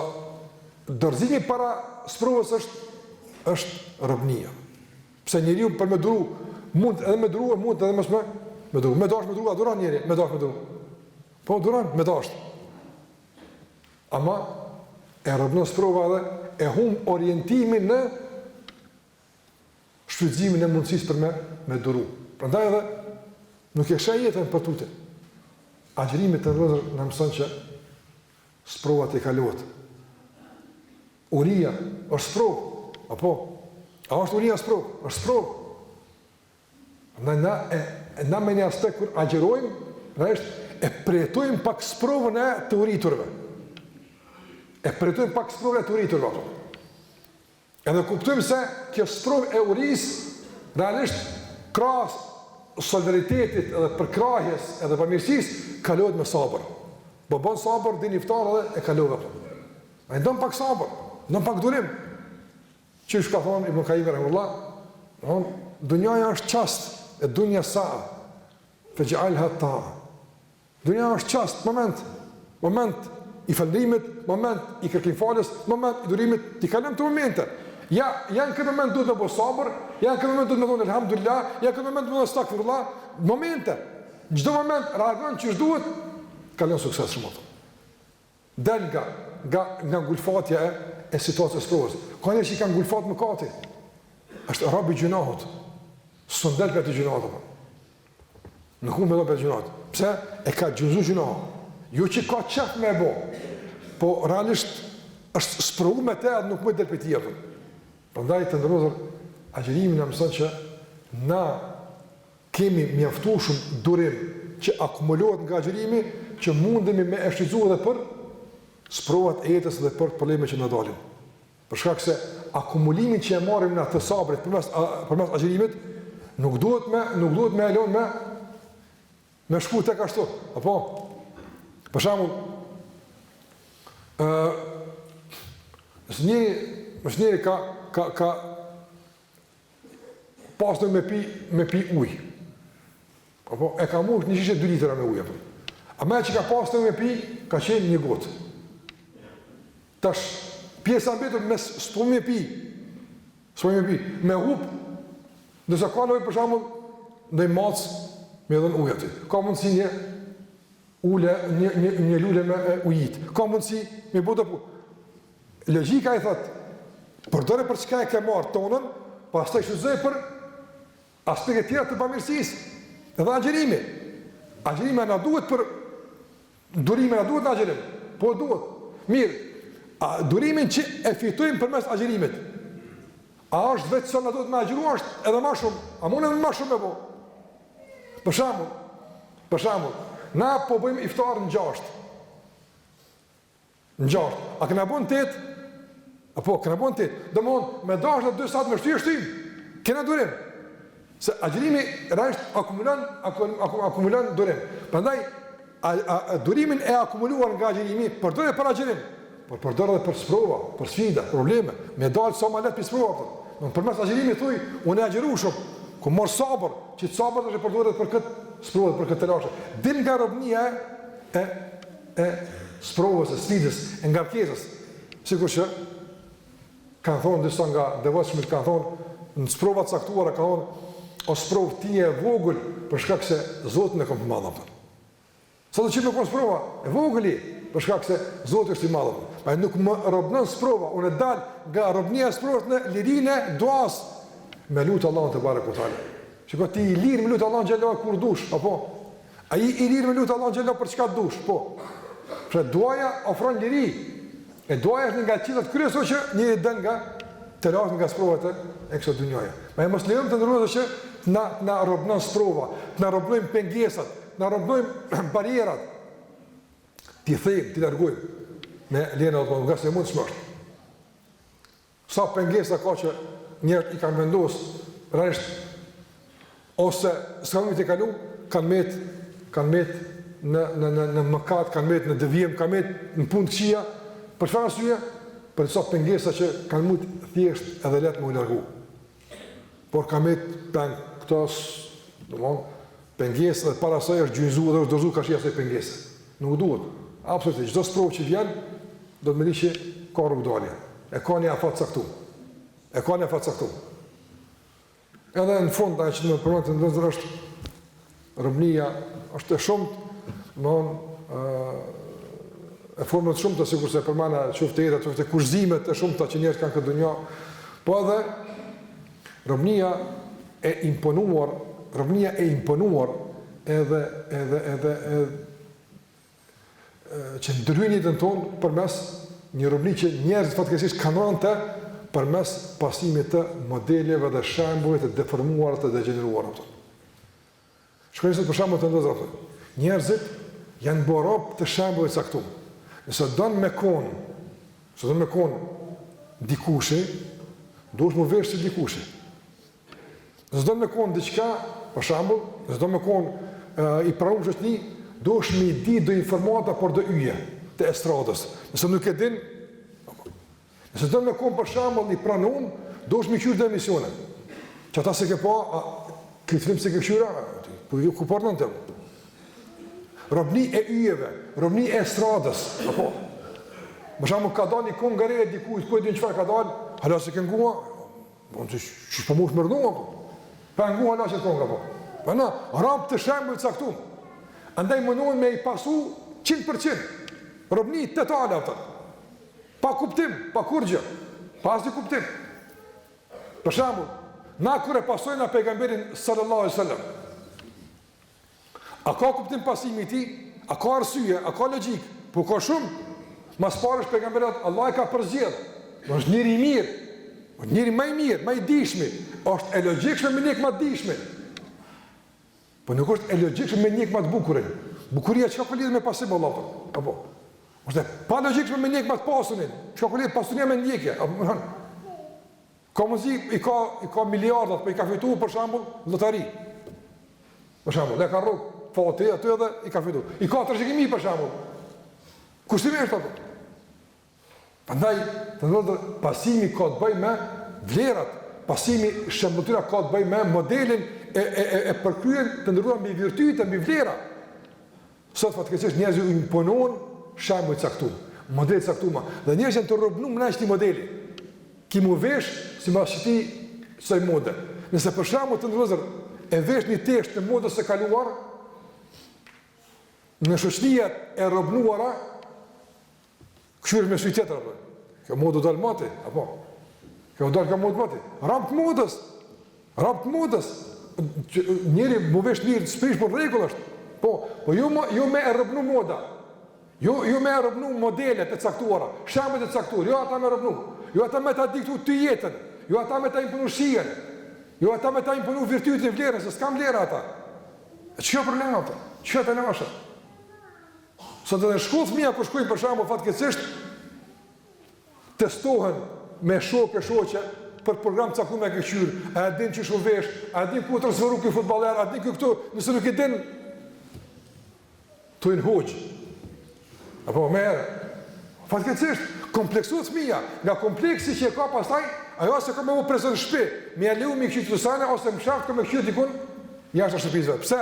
dorëzimi para sprovës është robnia. Pse njeriu për me duru, mund edhe me duru, mund edhe mos me duru. Me dash me duru, a duran njeri, me dash me duru. Po, duran, me dash. Ama, e robnën sprova edhe, e hum orientimin në shfrytëzimin e mundësisë për me duru. Prandaj edhe, nuk e shë jetën për tute. Agjërimit të rëzër në mësën që sprovat e kalohet. Uria është sprov, apo? A është uria sprov? është sprov. Na me një aspekt kër agjërojmë, e pretojmë pak sprovën e të uriturve. Edhe kuptojmë se kjo sprov e urisë realisht krahas solidaritetit edhe përkrahjes edhe përmirësis kalohet me sabër. Po bën sabër dhe niftar edhe e kalohet. A i ndonë pak sabër, ndonë pak durim. Qysh ka thonë Ibn Qayyim rahimahullah, dunjaja është qast, e dunja sa'a, fej'alha ta'a. Dunjaja është qast, moment i falërimit, moment i kërkim falës, moment i durimit, ti kalem të momente. Ja, janë këtë moment duhet me bo sabër, janë këtë moment duhet me thonë elhamdulillah, janë këtë moment duhet me thonë stakfirullah, momente. Gjdo moment reagon që është duhet, kalon sukses shumë. Del nga gulfatja e situatës së provës. Ka njerëz që kanë ngulfat mëkati. Është rob i gjunahut. S'u ndel për të gjunahut. Nuk mund të bëj gjunat. Pse? E ka gjunzu gjunah. Jo që ka qef me bo, po realisht është sprovu me te edhe nuk më del për tjetër. Prandaj të ndërrozër, agjërimi në mëson që na kemi mjaftuar durim që akumulohet nga agjërimi, që mundemi me e shfrytzuar edhe për sprovat e jetës dhe për probleme që na dalin. Për shkak se akumulimin që e marrim në të sabrit përmes agjërimit nuk duhet me lënë me shku tek ashtu. Apo për shembull njëri ka pasur me pi ujë. Apo e ka marrë një shishe 2 litra me ujë apo. Ama që ka pasur me pi ka qenë një gotë. Tash pjesa mbetur me s'po me pi. Me hup. Nëse ka nevojë për shembull ndaj mac me dhën ujë aty. Ka mundsi një lule me ujit. Ka mundsi me bota pu. Logjika i thot, përdore për çka e ke marrë tonën, pastaj shuzoj për aspekte tjera të bamirësisë. Edhe agjërimi. Agjërimi na duhet për durime, na duhet agjërim. Po duhet. Mirë. A durimin që e fitojmë përmes agjërimit. A është vetë sa na duhet me agjëru, është edhe më shumë. A mundem më shumë me bo? Për shembull, na po bëjmë iftar në 6. Në 6. A kena bën 8? Apo kena bën 8? Domthon me dashur 2 sa me shtyr. Kena durim. Se agjërimi rresht akumulon durim. Prandaj durimin e akumuluar nga agjërimi përdore për agjërim. Por përdore edhe për sprova, për sfida, probleme, me dalë sa më lehtë për sprova. Përmes agjërimit thuj, unë e agjëru shumë, ku mor sabër, që sabër është përdore për këtë sprovë, për këtë telashe. Dim nga robnia e sprovës, e sfidës, e ngarkesës. Sikur që kanë thonë disa nga devotshmit, kanë thonë në sprova të caktuara, kanë thonë o sprovë ti e vogël për shkak se Zoti më ka të madh. Sa do të qenë sprova e vogëli për shkak se Zoti është i madh. Pa nuk më robnon sprova, unë dal nga robnia e sprovës në lirinë e duas me lut Allahun te barekutaala. Shikoj ti i lir me lut Allahun xhallahu kur dush, apo ai i lir me lut Allahun xhallahu për çka dush, po. Pra duaja ofron liri. E duaja është nga çillat kryesore që njëri dën nga të lartë nga sprovat e kësaj dhunjaje. Ma mos lejojmë të ndërrohet që na robnon sprova, na robnojmë pengesat, na robnojmë barierat. Ti thejmë, ti largojmë me lena të nga se mund të shmështë. Sa pengesa ka që njerët i kanë vendos, rresht, ose s'ka më të kalu, kanë met në mëkat, kanë met në devijim, kanë met në punë të qia, për çfarë arsye? Për sa pengesa që kanë mund thjesht edhe letë më u largu. Por kanë met këtos, pengesa dhe para saj është gjynzu dhe është dorëzu ka shia saj pengesa. Nuk duhet. Absolutisht, çdo sprovë që vjen, do të më diqë ka rrugdalje. E ka një afat caktuar. Edhe në fund, ajo që më përmend të ndërzer është robnia, është e shumtë, e formë të shumta sikur se përmana qoftë eta, qoftë kurzimet e shumta që njerëzit kanë këtë dunjë, po edhe robnia e imponuar edhe që ndryhin jetën tonë përmes një robni që njerëzit fatkeqësisht kanë rënë të përmes pasimit të modeleve dhe shembujve të deformuara të degeneruara. Shkojnë sot për shembull të ndërza. Njerëzit janë borop të shembujve të caktuar. Nëse don me kon dikushi, duhet më vesh si dikushi. Nëse don me kon diçka, për shembull, nëse don me kon i pranuar shoqni, duhet me di do informata por do yje të estradës. Nëse nuk e din, nëse don me kon për shembull i pranuar, duhet me qyr të emisione. Që ata se ke pa, këtë film se ke qyra, po ju ku portën të. Robni e yjeve, robni e estradës, apo. Për shembull ka dalë një kongare dikujt, po e din çfarë ka dalë, hala se ke ngua, po ti ç'po mund të mërdhua apo. Pa ngua hala se konga po. Po na, rap të shembull caktuar. Andaj mundohen me i pasu 100%. Robni totale ato. pa kuptim, pa kurgjë, pa asnjë kuptim. Për shembull, na kur e pasojmë pejgamberin sallallahu alaihi wasallam, a ka kuptim pasimi i tij? A ka arsye? A ka logjik? Po ka shumë. Mas parësh pejgamberat Allah e ka përzgjedh. Është njëri i mirë, është njëri më i mirë, më i dijshëm. Është e logjikshme me nik më të dijshëm. Po nuk është e logjikshme me nik më të bukur. Bukuria çka po lidhet me pasim Allah. Apo. Është pa logjikshme me nik më të pasurin. Çka po lidhet pasuria me ndjekje. Apo. Ka muzik, i ka miliardat, po i ka fituar për shembull lotari. Për shembull, le ka rrugë fati aty edhe i ka fituar. I ka 300.000 për shembull. Kushtimisht apo. Prandaj, pasimi ka të bëjë me vlerat, pasimi shëmbëtyra ka të bëjë me modelin e përkryen të ndërruar mbi virtyte, mbi vlera. Sot fatkeqësisht njerëzit u imponojnë shembuj caktuar, model caktuar, dhe njerëzit janë të rrobnuar me këtij modeli. Ki mu vesh si mbas ti soi mode. Nëse për shembull të ndërruar e vesh një tesht të modës së kaluar, në shoqëria e rrobnuara këshirë me sy tjetër, apo. Kjo modë dal mati, apo. Kjo dal ka modë mati. Rapt modës. Njëri mu vesh mirë, sprish për rregull është. Po ju me e rrobnu moda. Ju me e rrobnu modelet e caktuara, shembujt e caktuar, jo ata me rrobnu. Jo ata me ta diktu ty jetën, jo ata me ta imponu shihen, jo ata me ta imponu virtytin e vlerës, se s'kam vlera ata. Ç'ka problem ata? Ç'ka të nashë? Sot edhe shkollë fëmija kur shkojnë për shembull fatkeqësisht testohen me shokë shoqe për program caktuar me këqyr, a din ç'i shovesh, a din ku transferu ky futbollar, a din këtu, nëse nuk e din tu in hoç. Apo merr. Fatkeqësisht kompleksohet fëmia, nga kompleksi që ka pastaj, ajo se ka më prezant në shtëpi, më ja leu mi këtu të sana ose më shart me këtu dikun jashtë shtëpisë. Pse?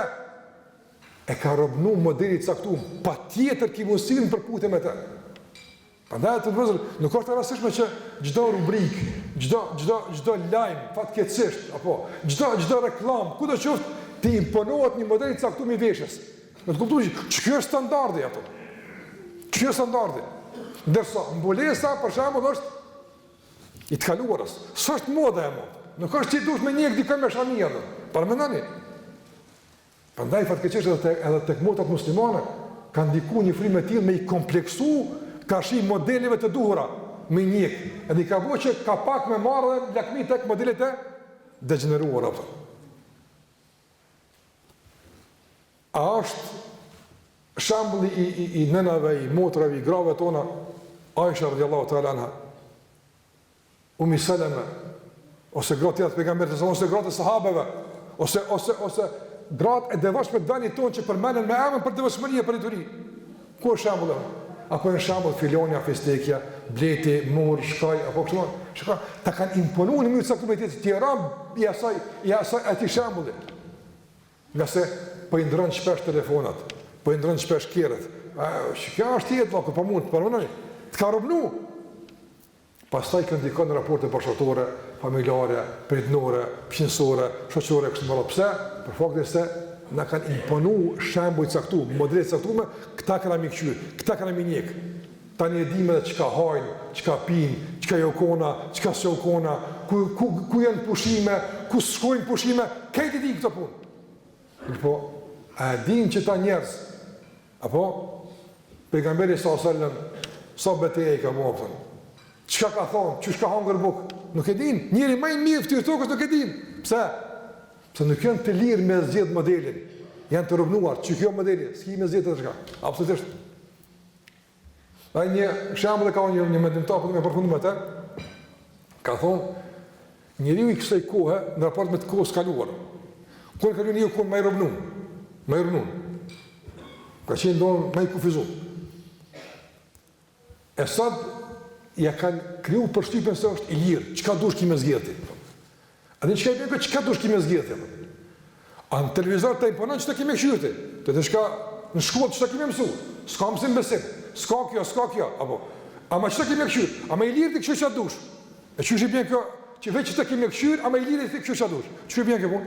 E ka rrobnu modelit caktuar, patjetër ki mundësinë përputje me të. Prandaj të vëzër, nuk është e rastishme që çdo rubrikë, çdo lajm, fatkeqësisht, apo çdo reklam, kudo qoftë, ti imponohet një model i caktuar i veshjes. Do të kuptosh ç'ky është standardi apo. Ç'ky është standardi? Ndërsa mbulesa për shembull është i të kaluarës. S'është moda e modë. Nuk është ti duhet me një dikën me shamia atë. Para mendoni. Prandaj fatkeqësisht edhe tek motat muslimane kanë ndikuar një frymë të tillë me i kompleksu kashi modeleve të duhura me njëk. Edhe ka bëu që ka pak me marrë lakmi tek modelet e degeneruara. A është shembulli i nënave, i motrave, i grave tona, Aisha radhiyallahu ta'ala anha, Ummi Salama, ose gratë të pejgamberit, ose gratë të sahabeve, ose gratë e devotshme të vendit tonë që përmenden me emër për devotshmëri e për dituri. Ku është shembulli? Apo në shembull Filonia, Festekja, Bleti, Mur, Shkaj, apo kështu. Shikoj, ta kanë imponuar në mënyrë caktuar të tjerë i asaj atij shembulli. Nga se po i ndron shpesh telefonat, po i ndron shpesh kerret. Kjo është jetë vallë, po mund të përmendoni. Të ka rrobnu. Pastaj kanë ndikon në raporte bashkëtorë, familjare, pritnore, pjensore, shoqërore kështu më radh. Pse? Për faktin se na kanë imponuar shembuj caktuar, modele caktuar, këta kanë mikqyr, këta kanë minjek. Tani e dimë edhe çka hajnë, çka pinë, çka jokona, çka sjokona, ku janë pushime, ku shkojnë pushime, këtë di këto punë. Po, a din që ta njerëz, apo pejgamberi sallallahu alajhi wasallam sa betejë ka marrë. Çka ka thonë, çu ka hangër buk, nuk e din. Njëri më i mirë fytyrë tokës nuk e din. Pse? Pse nuk janë të lirë me zgjedh modelin. Janë të rrobnuar, çu kjo modeli, s'ki me zgjedh atë çka. Absolutisht. Ai një shembull ka një mendimtar po më përfundim atë. Ka thonë njeriu i kësaj kohe në raport me të kohës kaluar. Kur ka njeriu ku më rrobnu. Ka qenë don më i kufizuar. E sot ja kanë kriju përshtypjen se është i lirë, çka dush ki me zgjedhti. A dhe çka dush ki me zgjedhti. A në televizor të imponon që të kime këshyrti, të shka në shkollë që të kime mësu, s'ka mësim besim, s'ka kjo, apo. Ama që të kime këshyr, ama i lirë të këshyr që të dush. E që është i bjen kjo, që veç që të kime këshyr, ama i lirë të këshyr që të dush. Që i bjen kjo punë?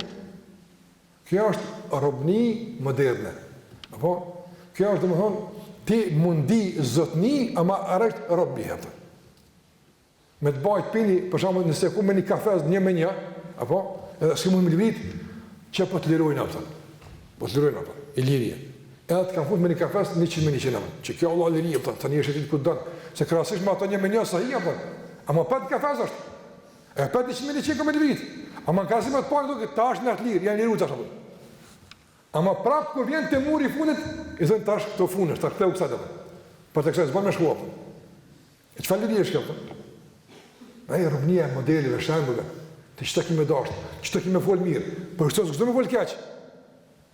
Kjo është robni moderne. Apo? Kjo është dhe më thonë, ti mundi zotni, ama arrejt robni hëtë. me të bajt pini, për shembull nëse ku me një kafez 1-1, apo, edhe s'ke mund me livrit, që po të lirojnë apo. Po të lirojnë apo, i lirie. Edhe të kanë fut me një kafes 100 apo. Që kjo Allah lirie apo, tani është ti ku don. Se krahasisht me ato 1 sa hi apo. Ama pa të kafez është. E pa 100 me livrit. Ama në kasim atë parë duke tash në atë lirë, janë liru tash apo. Ama prapë kur vjen te muri i fundit, i thon tash këto funësh, tash këtu kësaj apo. Po të kësaj s'bën me shkuap. E çfarë liri është kjo? Ai rrugnia e modeleve, shembullve, të çka kimë dash, çka kimë fol mirë, por çdo s'do më fol keq.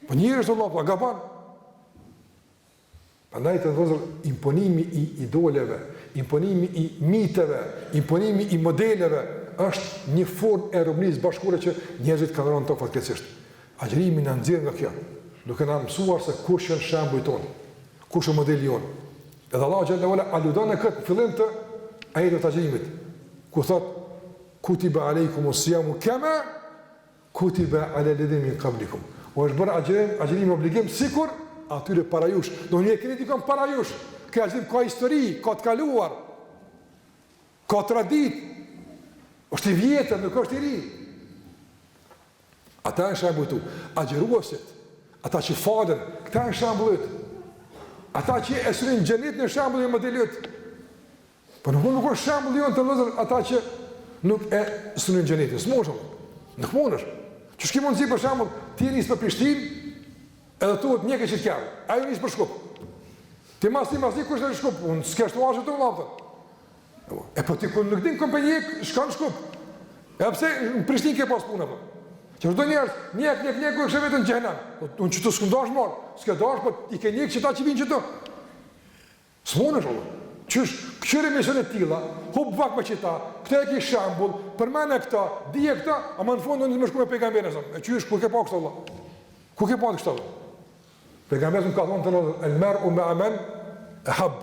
Po njerëz do llop, gaban. Prandaj të vëzër imponimi i idoleve, imponimi i miteve, imponimi i modeleve është një formë e rrugnisë bashkëore që njerëzit kanë rënë tokë fatkeqësisht. Agjërimi na nxjerr nga kjo, duke na mësuar se kush janë shembujt tonë, kush është modeli jonë. Edhe Allahu xhallahu ala aludon në këtë fillim të ajetit të agjërimit, ku thot kutiba alaykumus siyamu kama kutiba ala alladhina min qablikum. O është bërë agjërimi obligim sikur atyre para jush. Do një keni dikon para jush. Ka agjërim ka histori, ka të kaluar, ka traditë. Është i vjetër, nuk është i ri. Ata janë shembujtu, agjëruesit, ata që falen, këta janë shembujt. Ata që e syrin xhenet në shembull e modelit. Po nuk është shembull jonë të vëzër ata që nuk e syrin xhenetin. S'moshëm. Nuk mundesh. Që s'ke mundësi për shembull, ti nis për Prishtinë, edhe thuhet një që të kjavë. Ai nis për Shkup. Ti masi kush është në Shkup? Unë s'ke shtuar të vllaptë. E po ti kur nuk din kompani shkon në Shkup. E pse në Prishtinë ke pas punë apo? Që çdo njerëz, një ku është vetëm xhenan. Unë çto s'kundash më, s'ke dash, po i ke një që ta që vinë këtu. S'mundesh valla. Qysh, këtyre misionet tilla, hub vak me qita, këtë e ki shembull, përmend këta, dije këta, ama në fund unë më shkoj me pejgamberin sa. E qysh ku ke pa kështu valla? Ku ke pa kështu? Pejgamberi ka thonë të el mar'u ma'a man ahab.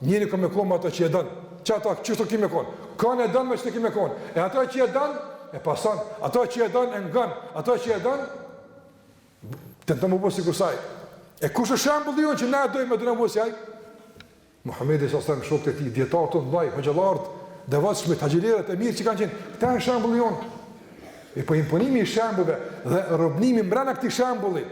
Njëri ka me kom ato që e don. Çata çështë kimë kon. Kanë e don me çështë kimë kon. E ato që e don e pason, ato që e don e ngan, ato që e don tenton më bëj sikur saj. E kush është shembulli jonë që na dojmë të na bëj si ai? Muhamedi sallallahu alaihi wasallam shokët e tij, dietarët të mbaj, hoxhallarët, devotshmit, haxhilerët e mirë që kanë qenë. Këta janë shembulli jonë. E po imponimi i shembullve dhe rrobnimi mbrana këtij shembulli,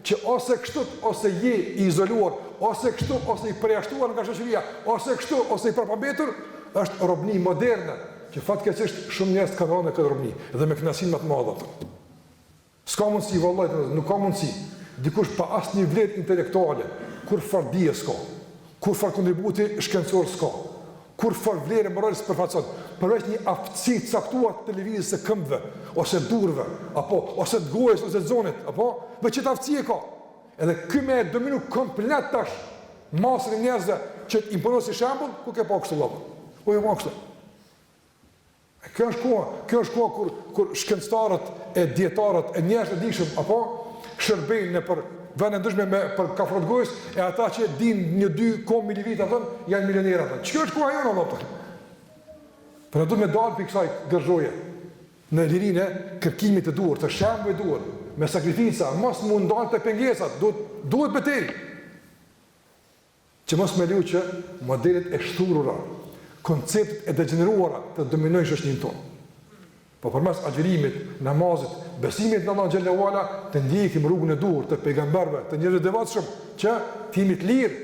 që ose kështu ose je i izoluar, ose kështu ose i përjashtuar nga shoqëria, ose kështu ose i përpambetur, është rrobni moderne, që fatkeqësisht shumë njerëz kanë rënë në këtë rrobni dhe me kënaqësi më të madhe. S'ka mundësi vallahi, nuk ka mundësi. Dikush pa asnjë vlerë intelektuale, kur fort dije s'ka, kur fort kontributi shkencor s'ka, kur fort vlerë morale s'përfaqëson, përveç një aftësi të caktuar të lëvizjes së këmbëve, ose durve, apo ose të gojës ose të zonit, apo veç çet aftësi e ka. Edhe ky më dominu komplet tash masën e njerëzve që imponon si shembull, ku ke pa kështu valla. Po jo më kështu. Kjo është koha kur shkencëtarët e dietarët e njerëz të dishëm apo shërbejnë në për vende ndryshme për kafrot gojës e ata që din 1-2 kom milivit atë janë milionerë atë. Ç'kjo është koha jonë valla. Por do të më dalë pikë kësaj gërzhoje në lirinë e kërkimit të duhur, të shembujve duhur, me sakrifica, mos mund ndalte pengesat, duhet betejë. Që mos më leju që modelet e shturura, konceptet e degeneruara të dominojnë shoqërinë tonë. Po përmes agjërimit, namazit, besimit në Allah xhallahu ala, të ndjekim rrugën e duhur të pejgamberëve, të njerëzve të devotshëm që të jemi të lirë.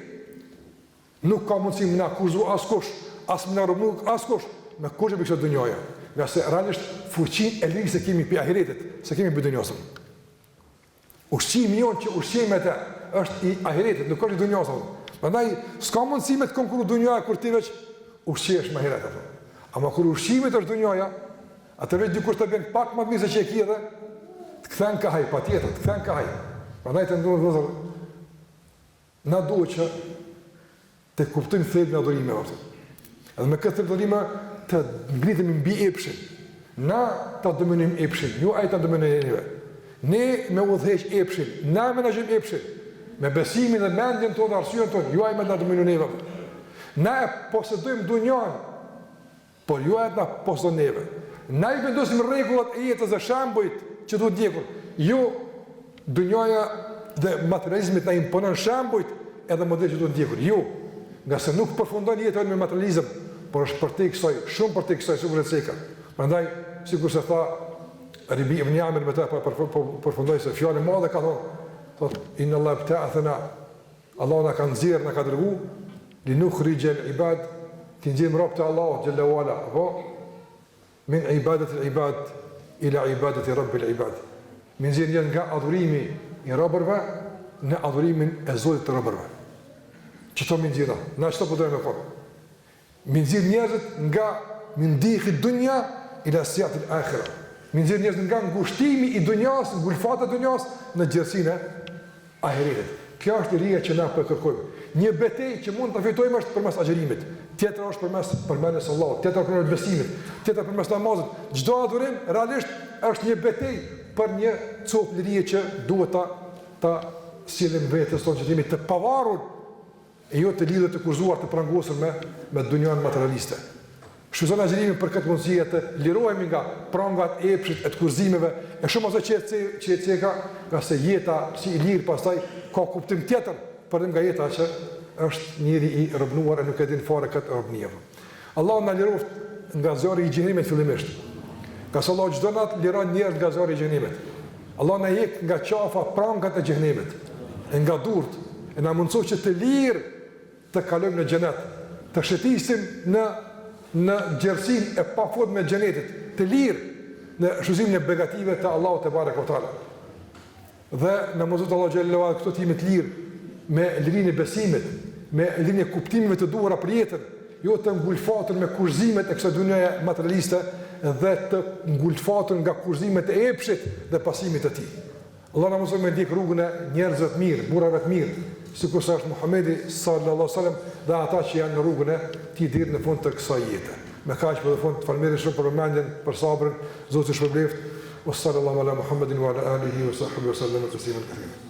Nuk ka mundësi më na akuzu askush, as më na rrobnu askush me kush e bëj këtë dunjë. Nga se realisht fuqinë e lirë se kemi pi ahiretit, se kemi pi dunjosën. Ushqimi jonë që ushqejmë atë është i ahiretit, nuk është i dunjosën. Prandaj s'ka mundësi me të konkurru dunjaja kur ti veç ushqesh më herët atë. Ama kur ushqimit është dunjaja, atëherë dikush të bën pak më të mirë se që e ki edhe, të kthen ka haj, patjetër, të kthen ka haj. Prandaj të ndonë vëzër, na duhet që të kuptojmë thelbin e adhurimeve. Edhe me këtë adhurime të ngritemi mbi epshin. Na ta dominojmë epshin, ju ai ta dominojeni neve. Ne me udhëheq epshin, na menaxhojmë epshin, me besimin dhe mendjen tonë, arsyen tonë, ju ai me na dominojnë neve. Na e posedojmë dunjan, por ju ai na posedon neve. Na i vendosim rregullat e jetës dhe shembujt që duhet ndjekur. Ju dunjaja dhe materializmi na imponon shembujt edhe modelet që duhet ndjekur. Ju, nga se nuk përfundon jetën me materializëm, por është për te kësaj, shumë për te kësaj, shumë për te cekër. Prandaj, sikur se tha, Ribi ibn Amir me ta përfundoj se fjallë e madhe ka thonë, inna Allah bta'athana, Allah na ka nxjerrë, na ka dërgu, li nukhrija al-ibad, të nxjerrim rob të Allahut xhalla wala, apo min ibadati al-ibad ila ibadati rabbil ibad. Min nxjerrjen nga adhurimi i robërve në adhurimin e Zotit të robërve. Çto min nxjerrë? Na çto po dojmë fort. Min nxjerr njerëzit nga min dihi dunya ila siyat al-akhirah. Min nxjerr njerëzit nga ngushtimi i dunjas, ngulfata e dunjas në gjersinë e ahiretit. Kjo është liria që na po kërkojmë. Një betejë që mund ta fitojmë është përmes agjerimit. Tjetra është përmes përmendjes së Allahut, tjetra përmes besimit, tjetra përmes namazit. Çdo adhurim realisht është një betejë për një copë lirie që duhet ta sillim vetes tonë që jemi të pavarur e jo të lidhur të kurzuar të prangosur me dunjan materialiste. Shfrytëzojmë agjerimin për këtë mundësi të lirohemi nga prangat e epshit e të kurzimeve e shumë ato që ceka, nga se jeta si i lirë pastaj ka kuptim tjetër përrim nga jeta që është njëri i rëbnuar e nuk e din fare këtë rëbnia. Allah na liroft nga zjarri i xhenemit fillimisht. Ka se Allah çdo natë liron njerëz nga zjarri i xhenemit. Allah na jep nga qafa prangat e xhenemit, nga durt, e na mundësoj që të lirë të kalojmë në xhenet, të shëtisim në gjersin e pafundme me xhenetit, të lirë në shfrytëzimin e begative të Allahut te bareke ve teala. Dhe në mëzut Allah xhallahu ala këto timit lirë me lirinë e besimit, me lirinë e kuptimeve të duhura për jetën, jo të ngulfatur me kurzimet e kësaj dhunjaje materialiste dhe të ngulfatur nga kurzimet e epshit dhe pasimit të tij. Allah na mëson me ndjek rrugën e njerëzve të mirë, burrave të mirë, sikur sa është Muhamedi sallallahu alaihi wasallam dhe ata që janë në rrugën e tij deri në fund të kësaj jete. Me kaq për fund falënderoj shumë për vëmendjen, për sabrin, Zoti shpërbleft. Sallallahu ala Muhammedin wa ala alihi wa sahbihi wa sallam tasliman kathira.